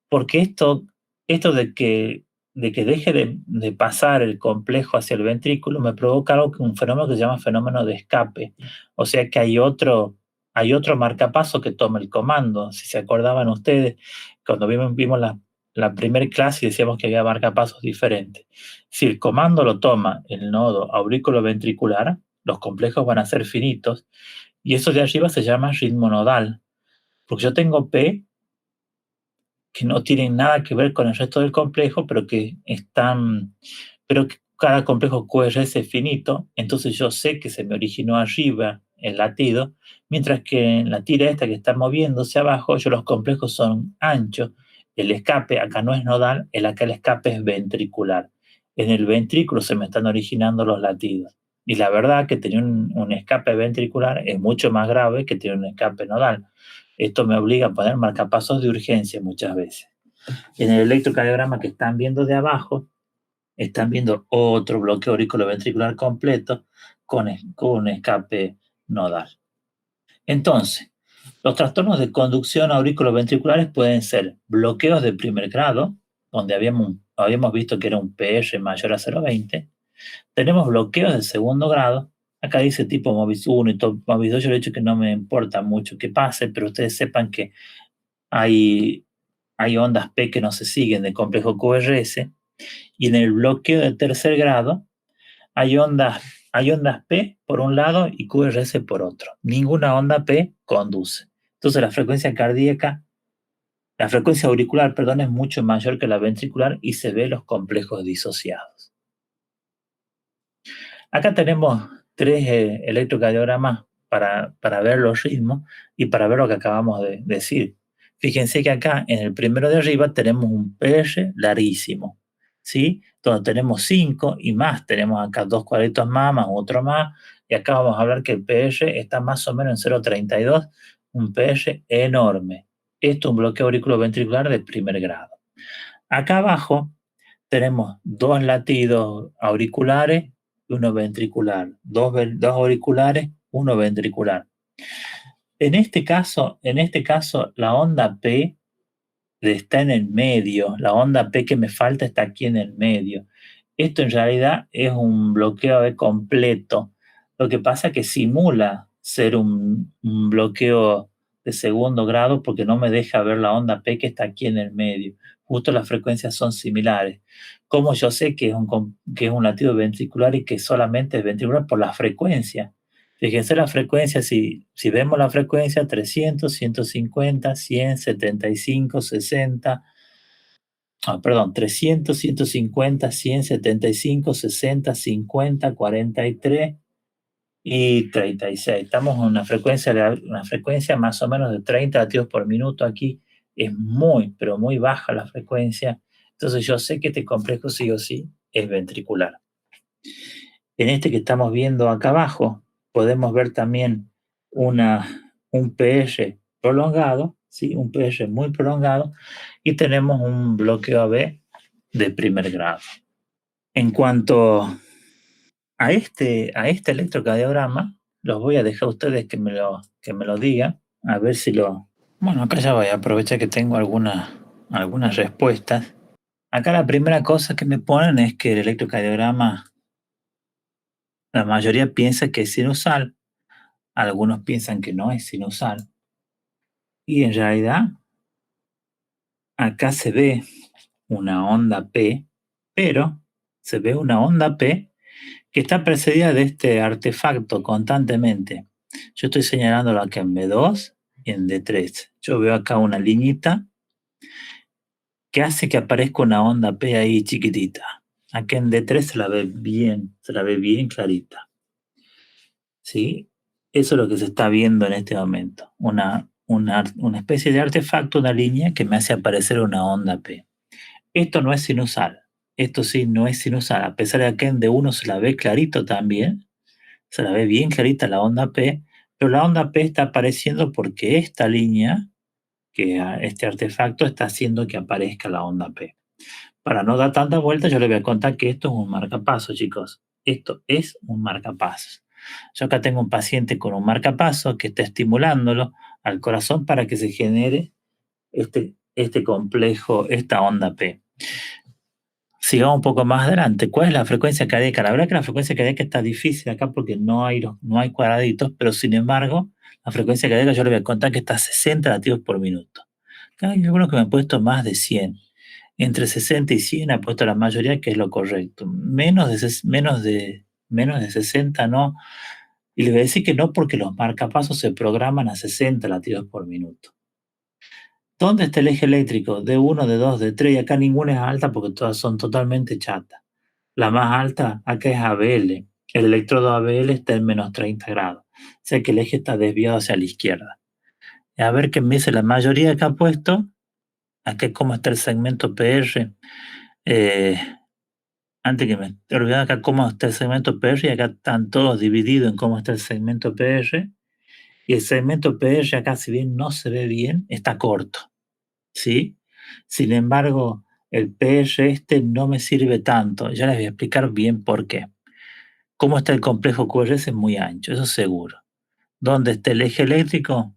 Porque esto de que deje de pasar el complejo hacia el ventrículo me provoca un fenómeno que se llama fenómeno de escape. O sea que hay otro marcapaso que toma el comando. Si se acordaban ustedes, cuando vimos la primera clase decíamos que había marcapasos diferentes. Si el comando lo toma el nodo aurículo-ventricular, los complejos van a ser finitos, y eso de arriba se llama ritmo nodal, porque yo tengo P que no tienen nada que ver con el resto del complejo, pero que cada complejo QRS es finito, entonces yo sé que se me originó arriba el latido, mientras que en la tira esta que está moviéndose abajo, los complejos son anchos. El escape acá no es nodal, acá el escape es ventricular. En el ventrículo se me están originando los latidos. Y la verdad que tener un escape ventricular es mucho más grave que tener un escape nodal. Esto me obliga a poner marcapasos de urgencia muchas veces. En el electrocardiograma que están viendo de abajo, están viendo otro bloqueo auriculoventricular completo con un escape nodal. Entonces, los trastornos de conducción auriculoventriculares pueden ser bloqueos de primer grado, donde habíamos visto que era un PR mayor a 0,20. Tenemos bloqueos de segundo grado. Acá dice tipo MOVIS 1 y MOVIS 2. Yo le he dicho que no me importa mucho que pase, pero ustedes sepan que hay ondas P que no se siguen de complejo QRS, y en el bloqueo de tercer grado hay ondas P por un lado y QRS por otro. Ninguna onda P conduce. Entonces la frecuencia auricular, perdón, es mucho mayor que la ventricular y se ve los complejos disociados. Acá tenemos 3 electrocardiogramas para ver los ritmos y para ver lo que acabamos de decir. Fíjense que acá en el primero de arriba tenemos un PR larguísimo, ¿sí? Donde tenemos 5 y más, tenemos acá 2 cuadritos más otro más, y acá vamos a hablar que el PR está más o menos en 0,32, un PR enorme. Esto es un bloqueo auriculoventricular de primer grado. Acá abajo tenemos 2 latidos auriculares y uno ventricular, dos auriculares, uno ventricular. En este caso, la onda P está en el medio, la onda P que me falta está aquí en el medio. Esto en realidad es un bloqueo B completo. Lo que pasa es que simula ser un bloqueo de segundo grado porque no me deja ver la onda P que está aquí en el medio. Justo las frecuencias son similares. ¿Cómo yo sé que es un latido ventricular y que solamente es ventricular? Por la frecuencia. Fíjense la frecuencia, si vemos la frecuencia 300, 150, 100, 75, 60, perdón, 300, 150, 100, 75, 60, 50, 43 y 36. Estamos en una frecuencia más o menos de 30 latidos por minuto aquí. Es muy, pero muy baja la frecuencia. Entonces yo sé que este complejo sí o sí es ventricular. En este que estamos viendo acá abajo, podemos ver también un PR prolongado, ¿sí? Un PR muy prolongado, y tenemos un bloqueo AB de primer grado. En cuanto a este electrocardiograma, los voy a dejar a ustedes que me lo digan, a ver si lo... Bueno, acá ya voy a aprovechar que tengo algunas respuestas. Acá la primera cosa que me ponen es que el electrocardiograma, la mayoría piensa que es sinusal, algunos piensan que no es sinusal, y en realidad acá se ve una onda P, pero se ve una onda P que está precedida de este artefacto constantemente. Yo estoy señalándolo acá en B2 y en D3. Yo veo acá una liñita que hace que aparezca una onda P ahí chiquitita. Acá en D3 se la ve bien clarita. ¿Sí? Eso es lo que se está viendo en este momento. Una especie de artefacto, una línea que me hace aparecer una onda P. Esto no es sinusal. Esto sí no es sinusal. A pesar de que en D1 se la ve clarito también, se la ve bien clarita la onda P, pero la onda P está apareciendo porque esta línea, este artefacto, está haciendo que aparezca la onda P. Para no dar tanta vuelta, yo les voy a contar que esto es un marcapaso, chicos. Esto es un marcapasos. Yo acá tengo un paciente con un marcapaso que está estimulándolo al corazón para que se genere este complejo, esta onda P. Sigamos un poco más adelante. ¿Cuál es la frecuencia cardíaca? La verdad que la frecuencia cardíaca está difícil acá porque no hay cuadraditos, pero sin embargo, la frecuencia cardíaca yo le voy a contar que está a 60 latidos por minuto. Acá hay algunos que me han puesto más de 100. Entre 60 y 100 ha puesto la mayoría, que es lo correcto. Menos de 60 no. Y le voy a decir que no, porque los marcapasos se programan a 60 latidos por minuto. ¿Dónde está el eje eléctrico? D1, D2, D3, y acá ninguna es alta porque todas son totalmente chatas. La más alta acá es ABL. El electrodo ABL está en menos 30 grados. O sea que el eje está desviado hacia la izquierda. A ver qué me dice la mayoría que ha puesto. Acá cómo está el segmento PR. Antes que me esté olvidando acá cómo está el segmento PR, y acá están todos divididos en cómo está el segmento PR. Y el segmento PR acá, si bien no se ve bien, está corto. ¿Sí? Sin embargo, el PR no me sirve tanto. Ya les voy a explicar bien por qué. ¿Cómo está el complejo QRS? Es muy ancho, eso seguro. ¿Dónde está el eje eléctrico?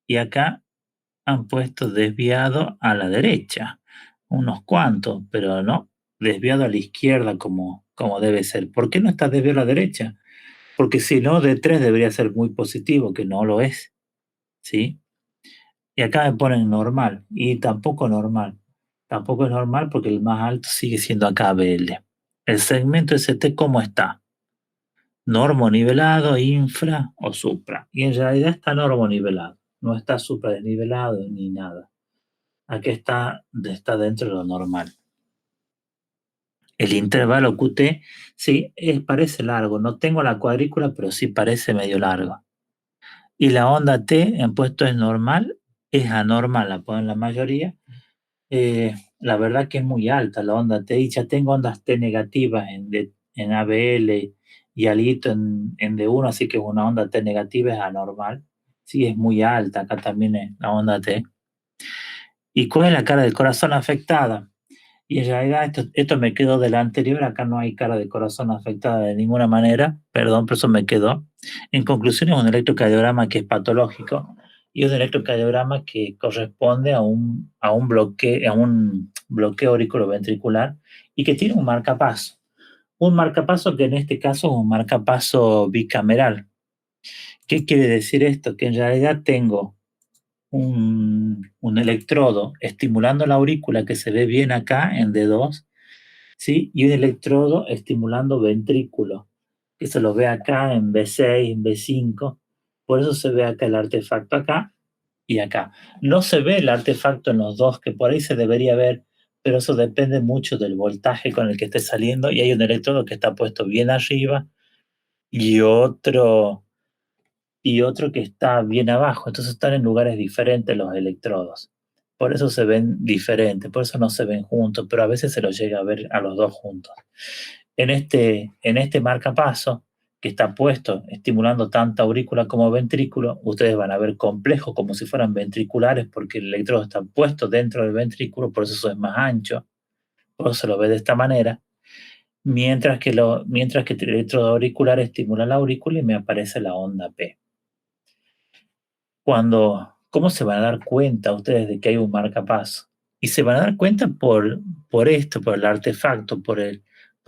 Y acá han puesto desviado a la derecha. Unos cuantos, pero no, desviado a la izquierda como debe ser. ¿Por qué no está desviado a la derecha? Porque si no, D3 debería ser muy positivo, que no lo es. ¿Sí? Y acá me ponen normal, y tampoco normal. Tampoco es normal porque el más alto sigue siendo acá BL. El segmento ST, ¿cómo está? Normonivelado, infra o supra. Y en realidad está normonivelado, no está supradesnivelado ni nada. Aquí está dentro de lo normal. El intervalo QT, sí, parece largo. No tengo la cuadrícula, pero sí parece medio largo. Y la onda T en puesto es normal, es anormal, la ponen la mayoría. La verdad que es muy alta la onda T, y ya tengo ondas T negativas en ABL y alito en D1, así que una onda T negativa es anormal. Sí, es muy alta, acá también es la onda T. ¿Y cuál es la cara del corazón afectada? Y en realidad esto me quedó de la anterior, acá no hay cara de corazón afectada de ninguna manera, perdón, pero eso me quedó. En conclusión, es un electrocardiograma que es patológico, y es un electrocardiograma que corresponde a un bloqueo auriculoventricular y que tiene un marcapaso. Un marcapaso que en este caso es un marcapaso bicameral. ¿Qué quiere decir esto? Que en realidad tengo un electrodo estimulando la aurícula, que se ve bien acá en D2, ¿sí? Y un electrodo estimulando ventrículo, que se lo ve acá en B6, en B5. Por eso se ve acá el artefacto acá y acá. No se ve el artefacto en los dos, que por ahí se debería ver, pero eso depende mucho del voltaje con el que esté saliendo, y hay un electrodo que está puesto bien arriba y otro que está bien abajo. Entonces están en lugares diferentes los electrodos. Por eso se ven diferentes, por eso no se ven juntos, pero a veces se los llega a ver a los dos juntos. En este marcapaso que está puesto estimulando tanto aurícula como ventrículo, ustedes van a ver complejos como si fueran ventriculares, porque el electrodo está puesto dentro del ventrículo, por eso es más ancho, por eso se lo ve de esta manera, mientras que el electrodo auricular estimula la aurícula y me aparece la onda P. ¿Cómo se van a dar cuenta ustedes de que hay un marcapaso? Y se van a dar cuenta por esto, por el artefacto, por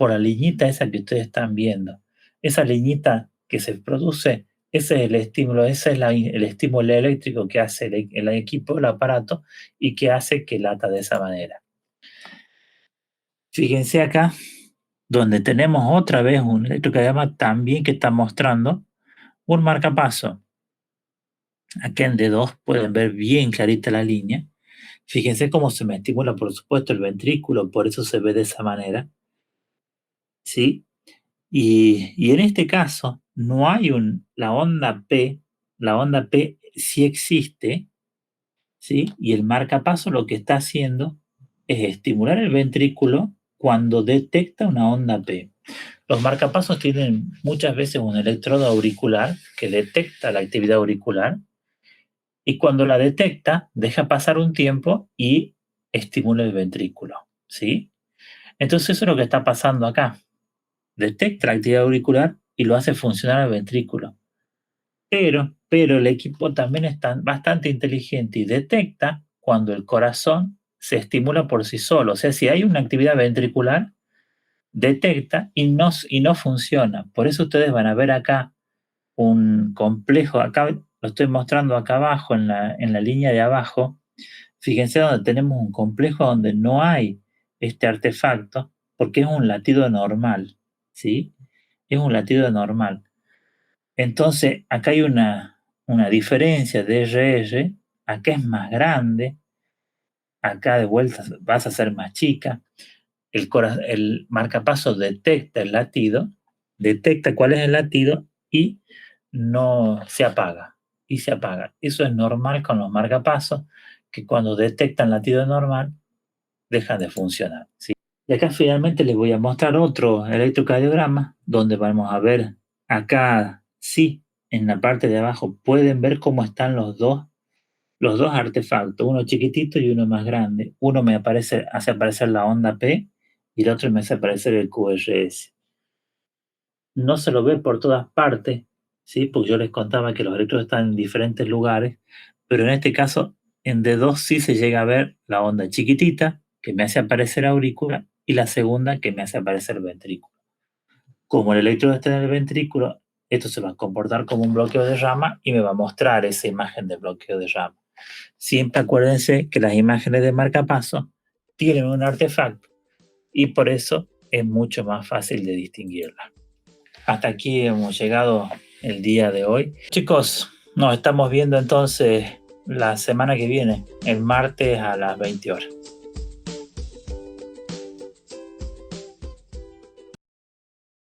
la liñita esa que ustedes están viendo. Esa liñita que se produce, ese es el estímulo, ese es el estímulo eléctrico que hace el equipo, el aparato, y que hace que lata de esa manera. Fíjense acá, donde tenemos otra vez un electrocardiograma también que está mostrando un marcapaso. Acá en D2 pueden ver bien clarita la línea. Fíjense cómo se me estimula, por supuesto, el ventrículo, por eso se ve de esa manera, ¿sí? Y en este caso, no hay la onda P sí existe, ¿sí? Y el marcapaso lo que está haciendo es estimular el ventrículo cuando detecta una onda P. Los marcapasos tienen muchas veces un electrodo auricular que detecta la actividad auricular, y cuando la detecta, deja pasar un tiempo y estimula el ventrículo, ¿sí? Entonces eso es lo que está pasando acá. Detecta la actividad auricular y lo hace funcionar el ventrículo. Pero el equipo también es bastante inteligente y detecta cuando el corazón se estimula por sí solo. O sea, si hay una actividad ventricular, detecta y no funciona. Por eso ustedes van a ver acá un complejo, acá lo estoy mostrando acá abajo, en la línea de abajo. Fíjense donde tenemos un complejo donde no hay este artefacto, porque es un latido normal, ¿sí? Es un latido normal. Entonces, acá hay una diferencia de RR, acá es más grande, acá de vuelta vas a ser más chica. El marcapaso detecta el latido, detecta cuál es el latido y no se apaga. Y se apaga. Eso es normal con los marcapasos, que cuando detectan latido normal, dejan de funcionar, ¿sí? Y acá finalmente les voy a mostrar otro electrocardiograma, donde vamos a ver acá, sí, en la parte de abajo, pueden ver cómo están los dos artefactos, uno chiquitito y uno más grande. Uno hace aparecer la onda P y el otro me hace aparecer el QRS. No se lo ve por todas partes, ¿sí? Porque yo les contaba que los electrodos están en diferentes lugares, pero en este caso en D2 sí se llega a ver la onda chiquitita que me hace aparecer aurícula y la segunda que me hace aparecer ventrículo. Como el electrodo está en el ventrículo, esto se va a comportar como un bloqueo de rama y me va a mostrar esa imagen de bloqueo de rama. Siempre acuérdense que las imágenes de marcapaso tienen un artefacto y por eso es mucho más fácil de distinguirlas. Hasta aquí hemos llegado el día de hoy. Chicos, nos estamos viendo entonces la semana que viene, el martes a las 20 horas.